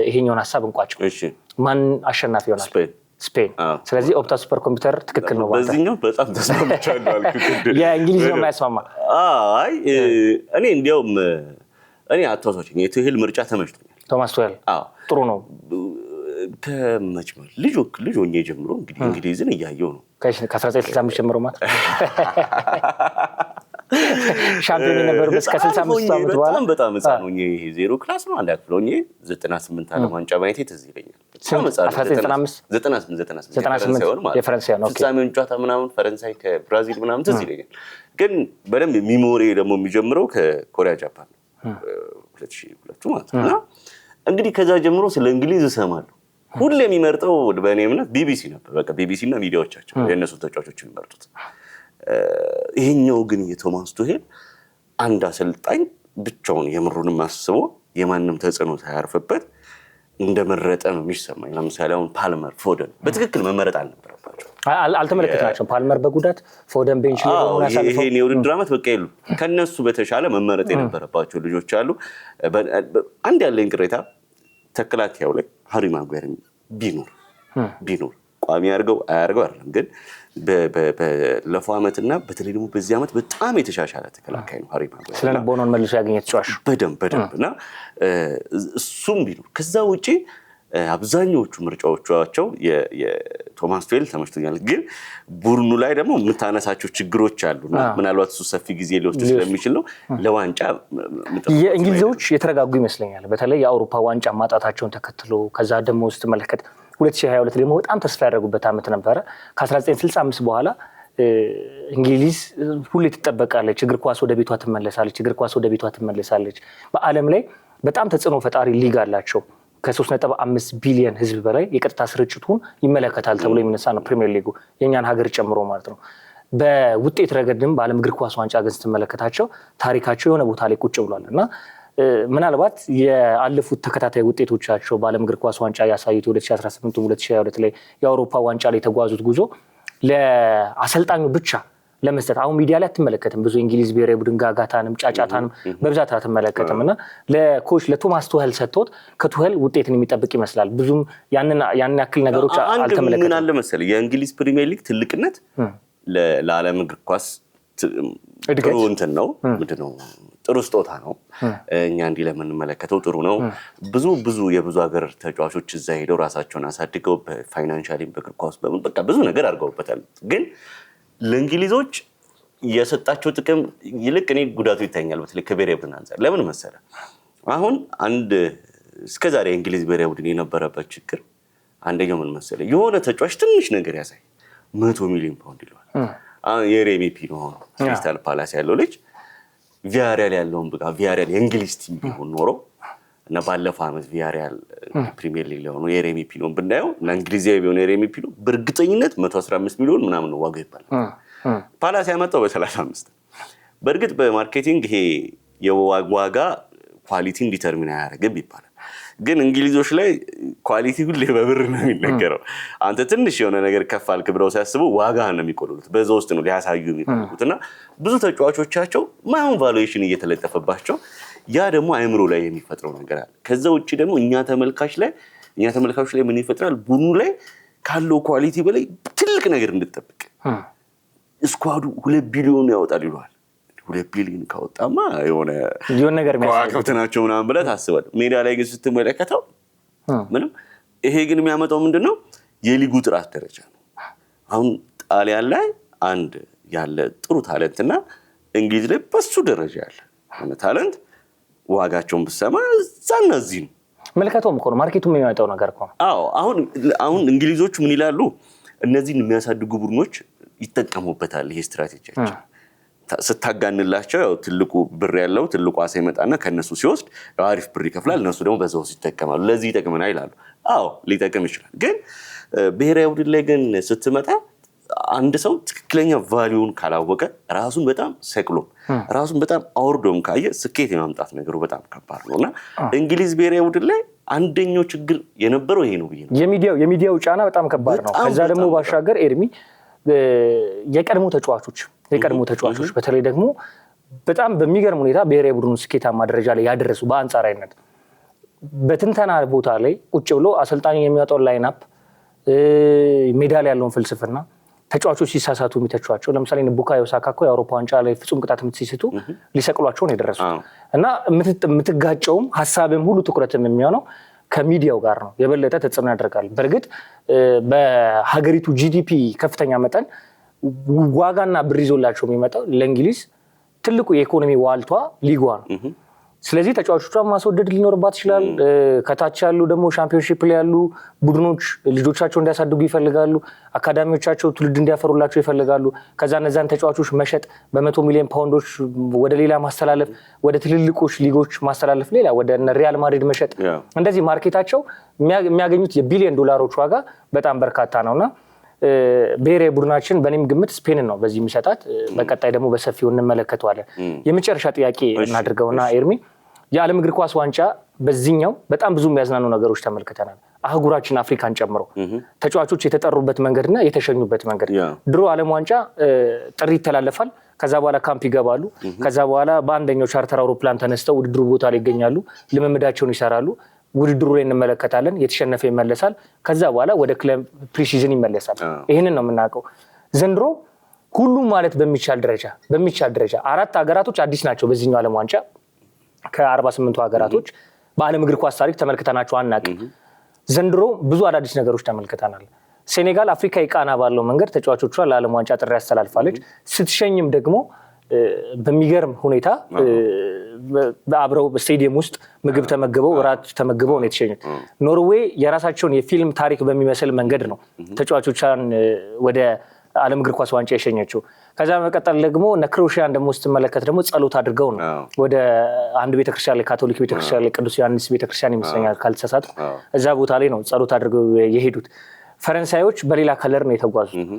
ይሄኛውን ሀሳብ እንቋጭው። ማን አሸናፊ ይሆናል? ስፔን። ስለዚህ ኦፕታ ሱፐር ኮምፒውተር ትክክል ነው። በዚህኛው በጣም ተስማምቻለሁ አልኩት። የእንግሊዝ ነው የማያስማማ። አይ እኔ እንዲያውም እኔ አታውሳችኝ የቱሄል ምርጫ ተመችቶኛል። ቶማስ ቱሄል ጥሩ ነው። ከመጭመር ልጅ ሆኜ ጀምሮ እንግዲህ እንግሊዝን እያየው ነው ከ1965 ጀምሮ ማለት ሻምፒዮን የነበረው እስከ 65 ዓመት በኋላ በጣም ህፃን ሆኜ ይሄ ዜሮ ክላስ ነው አንድ ክፍል ሆኜ 98 ዓለም ዋንጫ ማየቴ ትዝ ይለኛል። 98 የፈረንሳይ ነው ፍጻሜውን ጨዋታ ምናምን ፈረንሳይ ከብራዚል ምናምን ትዝ ይለኛል። ግን በደንብ ሚሞሪ ደግሞ የሚጀምረው ከኮሪያ ጃፓን 2002 ማለት ነው። እንግዲህ ከዛ ጀምሮ ስለ እንግሊዝ እሰማለሁ። ሁሌ የሚመርጠው በእኔ እምነት ቢቢሲ ነበር። በቃ ቢቢሲ እና ሚዲያዎቻቸው የእነሱ ተጫዋቾች የሚመርጡት። ይሄኛው ግን የቶማስ ቱሄል አንድ አሰልጣኝ ብቻውን የምሩንም አስቦ የማንም ተጽዕኖ ሳያርፍበት እንደመረጠ ነው የሚሰማኝ። ለምሳሌ አሁን ፓልመር፣ ፎደን በትክክል መመረጥ አልነበረባቸው። አልተመለከትናቸውም። ፓልመር በጉዳት ፎደን ቤንች ላይ ሆኖ ያሳልፈው ይሄን የውድድር ዓመት በቃ የሉ ከነሱ በተሻለ መመረጥ የነበረባቸው ልጆች አሉ። አንድ ያለኝ ቅሬታ ተከላካዩ ላይ ሃሪ ማጓየር ቢኖር ቋሚ ያርገው አያርገው አይደለም፣ ግን በለፈው ዓመትና በተለይ ደግሞ በዚህ ዓመት በጣም የተሻሻለ ተከላካይ ነው ሃሪ ማጓየር። ስለነበረውን መልሶ ያገኘ ተጫዋች በደንብ እና እሱም ቢኖር ከዛ ውጪ አብዛኞቹ ምርጫዎቻቸው የቶማስ ቱሄል ተመችቶኛል። ግን ቡድኑ ላይ ደግሞ የምታነሳቸው ችግሮች አሉና ምናልባት እሱ ሰፊ ጊዜ ሊወስድ ስለሚችል ነው ለዋንጫ የእንግሊዞች የተረጋጉ ይመስለኛል። በተለይ የአውሮፓ ዋንጫ ማጣታቸውን ተከትሎ ከዛ ደግሞ ስትመለከት 2022 ደግሞ በጣም ተስፋ ያደረጉበት ዓመት ነበረ። ከ1965 በኋላ እንግሊዝ ሁሌ ትጠበቃለች፣ እግር ኳስ ወደ ቤቷ ትመለሳለች። በዓለም ላይ በጣም ተጽዕኖ ፈጣሪ ሊግ አላቸው። ከ3.5 ቢሊዮን ህዝብ በላይ የቀጥታ ስርጭቱን ይመለከታል ተብሎ የሚነሳ ነው ፕሪሚየር ሊጉ የኛን ሀገር ጨምሮ ማለት ነው። በውጤት ረገድም በዓለም እግር ኳስ ዋንጫ ግን ስትመለከታቸው ታሪካቸው የሆነ ቦታ ላይ ቁጭ ብሏል እና ምናልባት የአለፉት ተከታታይ ውጤቶቻቸው በዓለም እግር ኳስ ዋንጫ ያሳዩት 2018 2022 ላይ የአውሮፓ ዋንጫ ላይ የተጓዙት ጉዞ ለአሰልጣኙ ብቻ ለመስጠት አሁን ሚዲያ ላይ አትመለከትም። ብዙ እንግሊዝ ብሔራዊ ቡድን ጋጋታንም ጫጫታንም በብዛት አትመለከትም እና ለኮች ለቶማስ ቱሄል ሰጥቶት ከቱሄል ውጤትን የሚጠብቅ ይመስላል። ብዙም ያን ያክል ነገሮች አልተመለከተም። ምን አለ መሰለህ የእንግሊዝ ፕሪሚየር ሊግ ትልቅነት ለዓለም እግር ኳስ ጥሩ እንትን ነው ምንድነው ጥሩ ስጦታ ነው። እኛ እንዲህ ለምንመለከተው ጥሩ ነው። ብዙ የብዙ ሀገር ተጫዋቾች እዛ ሄደው ራሳቸውን አሳድገው በፋይናንሻሊ በእግር ኳስ በቃ ብዙ ነገር አድርገውበታል። ግን ለእንግሊዞች የሰጣቸው ጥቅም ይልቅ እኔ ጉዳቱ ይታኛል። በተለይ ከብሔራዊ ቡድን አንፃር ለምን መሰለህ አሁን አንድ እስከዛሬ የእንግሊዝ ብሔራዊ ቡድን የነበረበት ችግር አንደኛው ምን መሰለህ የሆነ ተጫዋች ትንሽ ነገር ያሳይ 100 ሚሊዮን ፓውንድ ይለዋል። አሁን የሬሚ ፒኖ ክሪስታል ፓላስ ያለው ልጅ ቪያሪያል ያለውን በቃ ቪያሪያል የእንግሊዝ ቲም ቢሆን ኖሮ እና ባለፈው ዓመት ቪያሪያል ፕሪሚየር ሊግ ላይ ሆኖ የሬሚ ፒኖን ብናየው እና እንግሊዛዊ ቢሆን የሬሚ ፒኖ በእርግጠኝነት 115 ሚሊዮን ምናምን ነው ዋጋው ይባላል። ፓላስ ያመጣው በ35። በእርግጥ በማርኬቲንግ ይሄ የዋጋ ኳሊቲን ዲተርሚን አያደርግም ይባላል። ግን እንግሊዞች ላይ ኳሊቲ ሁሌ በብር ነው የሚነገረው። አንተ ትንሽ የሆነ ነገር ከፍ አልክ ብለው ሲያስቡ ዋጋህን ነው የሚቆልሉት። በዛ ውስጥ ነው ሊያሳዩ የሚፈልጉት እና ብዙ ተጫዋቾቻቸው ማይሆን ቫሉዌሽን እየተለጠፈባቸው ያ ደግሞ አእምሮ ላይ የሚፈጥረው ነገር አለ። ከዛ ውጪ ደግሞ እኛ ተመልካቾች ላይ ምን ይፈጥራል? ቡድኑ ላይ ካለው ኳሊቲ በላይ ትልቅ ነገር እንድትጠብቅ ስኳዱ 2 ቢሊዮን ያወጣል ይሏል። 2 ቢሊዮን ካወጣማ የሆነ ነገር ከዋክብት ናቸው ምናምን ብለህ ታስባለህ። ሜዳ ላይ ግን ስትመለከተው ምንም። ይሄ ግን የሚያመጣው ምንድነው? የሊጉ ጥራት ደረጃ ነው። አሁን ጣሊያን ላይ አንድ ያለ ጥሩ ታለንትና እንግሊዝ ላይ በሱ ደረጃ ያለ ታለንት ዋጋቸውን ብሰማ እዛና እዚህ ነው። መልከቶም እኮ ነው ማርኬቱም የሚያመጣው ነገር እኮ ነው። አዎ አሁን እንግሊዞቹ ምን ይላሉ? እነዚህን የሚያሳድጉ ቡድኖች ይጠቀሙበታል። ይሄ ስትራቴጂያቸው ስታጋንላቸው ያው ትልቁ ብር ያለው ትልቁ አሳ ይመጣና ከነሱ ሲወስድ አሪፍ ብር ይከፍላል። እነሱ ደግሞ በዛው ይጠቀማሉ። ለዚህ ይጠቅመናል ይላሉ። አዎ ሊጠቅም ይችላል። ግን ብሔራዊ ቡድን ላይ ግን ስትመጣ አንድ ሰው ትክክለኛ ቫልዩን ካላወቀ ራሱን በጣም ሰቅሎ ራሱን በጣም አውርዶም ካየ ስኬት የማምጣት ነገሩ በጣም ከባድ ነውና እንግሊዝ ብሔራዊ ቡድን ላይ አንደኛው ችግር የነበረው ይሄ ነው ብዬ ነው። የሚዲያው ጫና በጣም ከባድ ነው። ከዛ ደግሞ ባሻገር ኤርሚ የቀድሞ ተጫዋቾች በተለይ ደግሞ በጣም በሚገርም ሁኔታ ብሔራዊ ቡድኑ ስኬታማ ደረጃ ላይ ያደረሱ በአንጻራዊነት በትንተና ቦታ ላይ ቁጭ ብሎ አሰልጣኙ የሚያወጣውን ላይናፕ ሜዳ ላይ ያለውን ፍልስፍና ተጫዋቾች ሲሳሳቱ የሚተቿቸው ለምሳሌ ቡካዮ ሳካ እኮ የአውሮፓ ዋንጫ ላይ ፍጹም ቅጣት ምት ሲስቱ ሊሰቅሏቸው ነው የደረሱት እና የምትጋጨውም ሀሳብም ሁሉ ትኩረትም የሚሆነው ከሚዲያው ጋር ነው። የበለጠ ተጽዕኖ ያደርጋል። በእርግጥ በሀገሪቱ ጂዲፒ ከፍተኛ መጠን ዋጋና ብር ይዞላቸው የሚመጣው ለእንግሊዝ ትልቁ የኢኮኖሚ ዋልቷ ሊጓ ነው። ስለዚህ ተጫዋቾቿን ማስወደድ ሊኖርባት ይችላል። ከታች ያሉ ደግሞ ሻምፒዮንሺፕ ላይ ያሉ ቡድኖች ልጆቻቸው እንዲያሳድጉ ይፈልጋሉ። አካዳሚዎቻቸው ትውልድ እንዲያፈሩላቸው ይፈልጋሉ። ከዛ እነዛን ተጫዋቾች መሸጥ በ100 ሚሊዮን ፓውንዶች ወደ ሌላ ማስተላለፍ፣ ወደ ትልልቆች ሊጎች ማስተላለፍ፣ ሌላ ወደ ሪያል ማድሪድ መሸጥ፣ እንደዚህ ማርኬታቸው የሚያገኙት የቢሊዮን ዶላሮች ዋጋ በጣም በርካታ ነውና ብሔራዊ ቡድናችን በእኔም ግምት ስፔንን ነው በዚህ የሚሰጣት። በቀጣይ ደግሞ በሰፊው እንመለከተዋለን። የመጨረሻ ጥያቄ እናድርገውና ኤርሚ የዓለም እግር ኳስ ዋንጫ በዚህኛው በጣም ብዙ የሚያዝናኑ ነገሮች ተመልክተናል። አህጉራችን አፍሪካን ጨምሮ ተጫዋቾች የተጠሩበት መንገድና የተሸኙበት መንገድ። ድሮ ዓለም ዋንጫ ጥሪ ይተላለፋል። ከዛ በኋላ ካምፕ ይገባሉ። ከዛ በኋላ በአንደኛው ቻርተር አውሮፕላን ተነስተው ውድድሩ ቦታ ላይ ይገኛሉ። ልምምዳቸውን ይሰራሉ። ውድድሩ ላይ እንመለከታለን። የተሸነፈ ይመለሳል። ከዛ በኋላ ወደ ክለብ ፕሪሲዝን ይመለሳል። ይህንን ነው የምናውቀው። ዘንድሮ ሁሉም ማለት በሚቻል ደረጃ 4 ሀገራቶች አዲስ ናቸው በዚህኛው ዓለም ዋንጫ ከ48 ሀገራቶች በዓለም እግር ኳስ ታሪክ ተመልክተናቸው አናውቅም። ዘንድሮ ብዙ አዳዲስ ነገሮች ተመልክተናል። ሴኔጋል አፍሪካዊ ቃና ባለው መንገድ ተጫዋቾቿ ለዓለም ዋንጫ ጥሪ ያስተላልፋለች። ስትሸኝም ደግሞ በሚገርም ሁኔታ አብረው በስቴዲየም ውስጥ ምግብ ተመግበው እራት ተመግበው ነው የተሸኙት። ኖርዌይ የራሳቸውን የፊልም ታሪክ በሚመስል መንገድ ነው ተጫዋቾቿን ወደ ዓለም እግር ኳስ ዋንጫ የሸኘችው። ከዛ በመቀጠል ደግሞ ክሮኤሽያን ደግሞ ስትመለከት ደግሞ ጸሎት አድርገው ነው ወደ አንድ ቤተክርስቲያን ላይ ካቶሊክ ቤተክርስቲያን ላይ ቅዱስ ዮሐንስ ቤተክርስቲያን ይመስለኛል ካልተሳሳትኩ፣ እዛ ቦታ ላይ ነው ጸሎት አድርገው የሄዱት። ፈረንሳዮች በሌላ ከለር ነው የተጓዙት።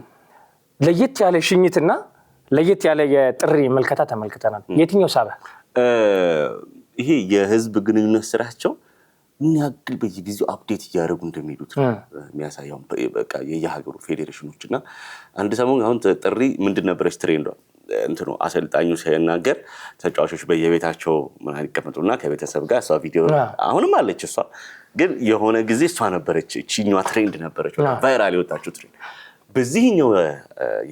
ለየት ያለ ሽኝትና ለየት ያለ የጥሪ መልከታ ተመልክተናል። የትኛው ሳበ? ይሄ የህዝብ ግንኙነት ስራቸው ምን ያክል በየጊዜው አፕዴት እያደረጉ እንደሚሄዱት የሚያሳየው በቃ የየሀገሩ ፌዴሬሽኖች እና አንድ ሰሞን አሁን ጥሪ ምንድን ነበረች ትሬንዷ እንትኑ አሰልጣኙ ሲናገር ተጫዋቾች በየቤታቸው ምናምን ይቀመጡና ከቤተሰብ ጋር እሷ ቪዲዮ አሁንም አለች። እሷ ግን የሆነ ጊዜ እሷ ነበረች እቺኛዋ ትሬንድ ነበረች ቫይራል የወጣችው ትሬንድ። በዚህኛው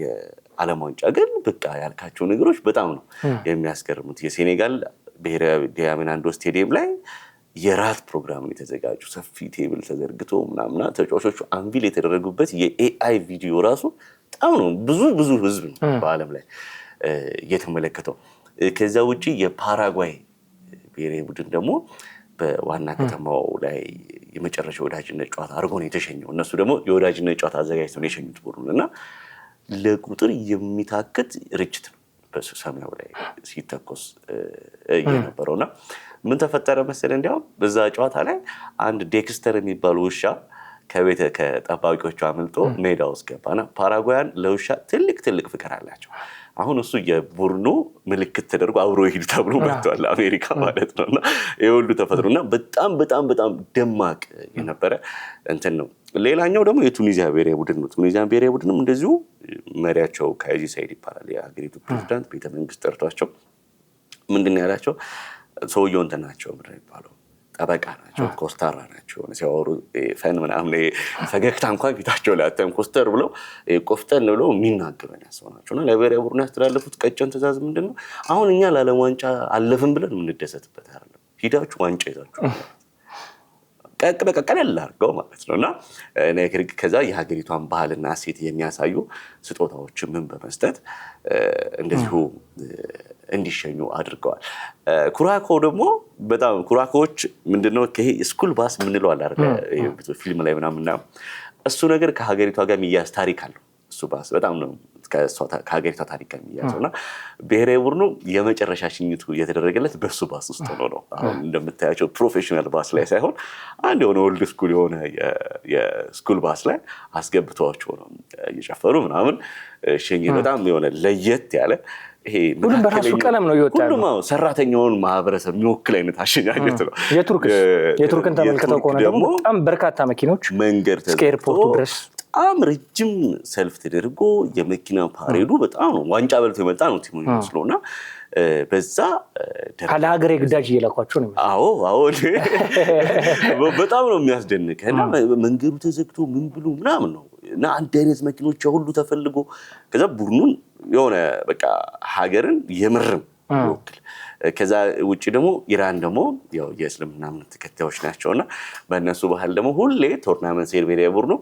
የዓለም ዋንጫ ግን በቃ ያልካቸው ነገሮች በጣም ነው የሚያስገርሙት። የሴኔጋል ብሔራዊ ዲያሚናንዶ ስቴዲየም ላይ የራት ፕሮግራም የተዘጋጁ ሰፊ ቴብል ተዘርግቶ ምናምና ተጫዋቾቹ አንቪል የተደረጉበት የኤአይ ቪዲዮ ራሱ በጣም ነው ብዙ ህዝብ ነው በዓለም ላይ እየተመለከተው። ከዛ ውጪ የፓራጓይ ብሔራዊ ቡድን ደግሞ በዋና ከተማው ላይ የመጨረሻ ወዳጅነት ጨዋታ አድርጎ ነው የተሸኘው። እነሱ ደግሞ የወዳጅነት ጨዋታ አዘጋጅተው ነው የሸኙት ቡድኑን እና ለቁጥር የሚታክት ርችት ነው በሰማያው ላይ ሲተኮስ የነበረውና ምን ተፈጠረ መሰለህ? እንዲያውም በዛ ጨዋታ ላይ አንድ ዴክስተር የሚባል ውሻ ከጠባቂዎቹ አምልጦ ሜዳ ውስጥ ገባና ፓራጓያን ለውሻ ትልቅ ፍቅር አላቸው። አሁን እሱ የቡድኑ ምልክት ተደርጎ አብሮ ይሄዱ ተብሎ መጥቷል አሜሪካ ማለት ነውና የሁሉ ተፈጥሮና በጣም ደማቅ የነበረ እንትን ነው። ሌላኛው ደግሞ የቱኒዚያ ብሔራዊ ቡድን ነው። ቱኒዚያ ብሔራዊ ቡድንም እንደዚሁ መሪያቸው ካይዚ ሳይድ ይባላል የሀገሪቱ ፕሬዝዳንት ቤተመንግስት ጠርቷቸው ምንድን ነው ያላቸው? ሰውየው እንትን ናቸው ምንድን ነው የሚባለው ጠበቃ ናቸው፣ ኮስታራ ናቸው። ሲያወሩ ፈን ምናምን ፈገግታ እንኳን ፊታቸው ላይ አተም ኮስተር ብለው ቆፍጠን ብለው የሚናገሩ ያሰው ናቸውና ለብሔራዊ ቡድኑ ያስተላለፉት ቀጭን ትዕዛዝ ምንድን ነው? አሁን እኛ ለዓለም ዋንጫ አለፍን ብለን የምንደሰትበት አይደለም፣ ሂዳችሁ ዋንጫ ይዛችሁ በቃ ቀለል አድርገው ማለት ነውና ከዛ የሀገሪቷን ባህልና እሴት የሚያሳዩ ስጦታዎችን ምን በመስጠት እንደዚሁ እንዲሸኙ አድርገዋል። ኩራኮ ደግሞ በጣም ኩራኮዎች ምንድነው ስኩል ባስ ምንለው አለ አይደል ፊልም ላይ ምናምን እሱ ነገር ከሀገሪቷ ጋር የሚያዝ ታሪክ አለው። እሱ ባስ በጣም ነው ከሀገሪቷ ታሪክ ጋር የሚያዘው እና ብሔራዊ ቡድኑ የመጨረሻ ሽኝቱ የተደረገለት በሱ ባስ ውስጥ ነው። አሁን እንደምታያቸው ፕሮፌሽናል ባስ ላይ ሳይሆን አንድ የሆነ ኦልድ ስኩል የሆነ የስኩል ባስ ላይ አስገብተዋቸው ነው እየጨፈሩ ምናምን ሽኝት በጣም የሆነ ለየት ያለ ሁሉም በራሱ ቀለም ነው ይወጣል። ሁሉም ሰራተኛውን ማህበረሰብ የሚወክል አይነት አሸኛኘት ነው። የቱርክን ተመልክተው ከሆነ ደግሞ በጣም በርካታ መኪኖች መንገድ ኤርፖርቱ ድረስ በጣም ረጅም ሰልፍ ተደርጎ የመኪና ፓሬዱ በጣም ነው ዋንጫ በልቶ የመጣ ነው ቲሙ ይመስለው እና በዛ ካለ ሀገሬ ግዳጅ እየላኳቸው ነው። አዎ በጣም ነው የሚያስደንቅ እና መንገዱ ተዘግቶ ምን ብሎ ምናምን ነው እና አንድ አይነት መኪኖች ሁሉ ተፈልጎ ከዛ ቡድኑን የሆነ በቃ ሀገርን የምርም ይወክል። ከዛ ውጪ ደግሞ ኢራን ደግሞ ያው የእስልምና እምነት ተከታዮች ናቸውና በእነሱ ባህል ደግሞ ሁሌ ቶርናመንት ሲሄድ ብሔራዊ ቡድኑ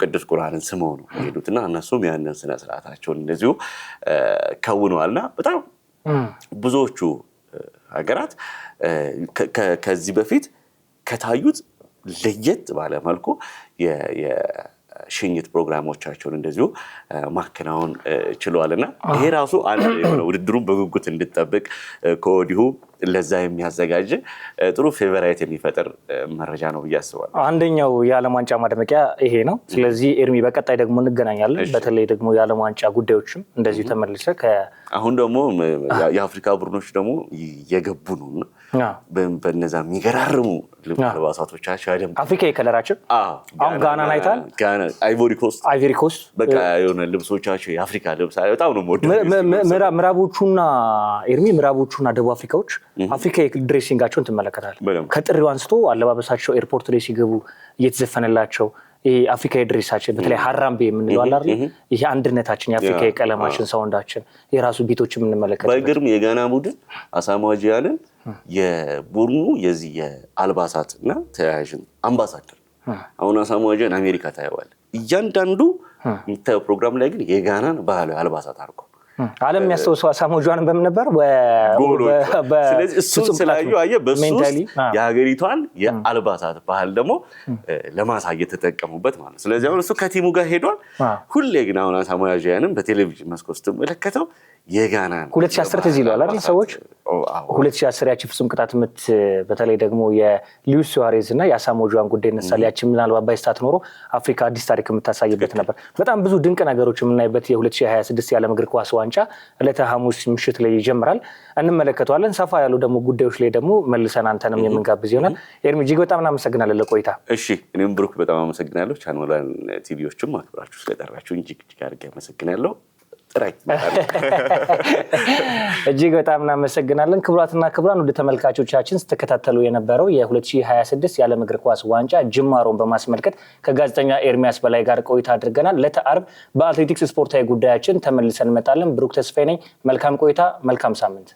ቅዱስ ቁርአንን ስመው ነው የሄዱትና እነሱም ያንን ስነ ስርዓታቸውን እንደዚሁ ከውነዋልና በጣም ብዙዎቹ ሀገራት ከዚህ በፊት ከታዩት ለየት ባለ መልኩ የሽኝት ፕሮግራሞቻቸውን እንደዚሁ ማከናወን ችለዋልና ይሄ ራሱ አንድ የሆነ ውድድሩን በጉጉት እንድጠብቅ ከወዲሁ ለዛ የሚያዘጋጅ ጥሩ ፌቨራይት የሚፈጥር መረጃ ነው ብዬ አስባለሁ። አንደኛው የዓለም ዋንጫ ማድመቂያ ይሄ ነው። ስለዚህ ኤርሚ በቀጣይ ደግሞ እንገናኛለን። በተለይ ደግሞ የዓለም ዋንጫ ጉዳዮችም እንደዚሁ ተመልሰ አሁን ደግሞ የአፍሪካ ቡድኖች ደግሞ እየገቡ ነው። በነዛ የሚገራርሙ ልባሳቶቻቸው ያደም አፍሪካ የከለራችን አሁን ጋናን አይታል። አይቮሪ ኮስት በቃ የሆነ ልብሶቻቸው የአፍሪካ ልብስ በጣም ነው ምዕራቦቹና ኤርሚ ምዕራቦቹና ደቡብ አፍሪካዎች አፍሪካ ድሬሲንጋቸውን ትመለከታል። ከጥሪው አንስቶ አለባበሳቸው ኤርፖርት ላይ ሲገቡ እየተዘፈነላቸው አፍሪካዊ ድሬሳችን በተለይ ሀራምቤ የምንለው አለ አይደል? ይሄ አንድነታችን የአፍሪካዊ ቀለማችን ሳውንዳችን የራሱ ቤቶች የምንመለከት በግርም የጋና ቡድን አሳማጂያንን የቡድኑ የዚህ የአልባሳትና ተያያዥን አምባሳደር አሁን አሳማጂያን አሜሪካ ታየዋል። እያንዳንዱ የምታየው ፕሮግራም ላይ ግን የጋናን ባህላዊ አልባሳት አድርጎ ዓለም የሚያስተውሰው አሳሞጇን በምን ነበር? ስለዚህ እሱን ስላዩ አየህ በሱ የሀገሪቷን የአልባሳት ባህል ደግሞ ለማሳየት ተጠቀሙበት ማለት ነው። ስለዚህ አሁን እሱ ከቲሙ ጋር ሄዷል። ሁሌ ግን አሁን አሳሞጇንን በቴሌቪዥን መስኮት ስትመለከተው የጋና 2010 ትዝ ይለዋል አይደል? ሰዎች 2010 ያቺ ፍጹም ቅጣት ምት በተለይ ደግሞ የሉዊስ ሱዋሬዝ እና የአሳሞጇን ጉዳይ ነሳል። ያቺ ምናልባት ባይስታት ኖሮ አፍሪካ አዲስ ታሪክ የምታሳይበት ነበር። በጣም ብዙ ድንቅ ነገሮች የምናይበት የ2026 የዓለም እግር ኳስ ዋንጫ ዕለተ ሐሙስ ምሽት ላይ ይጀምራል። እንመለከተዋለን። ሰፋ ያሉ ደግሞ ጉዳዮች ላይ ደግሞ መልሰን አንተንም የምንጋብዝ ይሆናል። ኤርሚ እጅግ በጣም እናመሰግናለን ለቆይታ። እሺ እኔም ብሩክ በጣም አመሰግናለሁ። ቻናላን ቲቪዎችም አክብራችሁ ስለጠራችሁ እጅግ አድርጌ አመሰግናለሁ። እጅግ በጣም እናመሰግናለን። ክቡራትና ክቡራን ወደ ተመልካቾቻችን ስትከታተሉ የነበረው የ2026 የዓለም እግር ኳስ ዋንጫ ጅማሮን በማስመልከት ከጋዜጠኛ ኤርሚያስ በላይ ጋር ቆይታ አድርገናል። ለተአርብ በአትሌቲክስ ስፖርታዊ ጉዳያችን ተመልሰን እንመጣለን። ብሩክ ተስፋዬ ነኝ። መልካም ቆይታ፣ መልካም ሳምንት።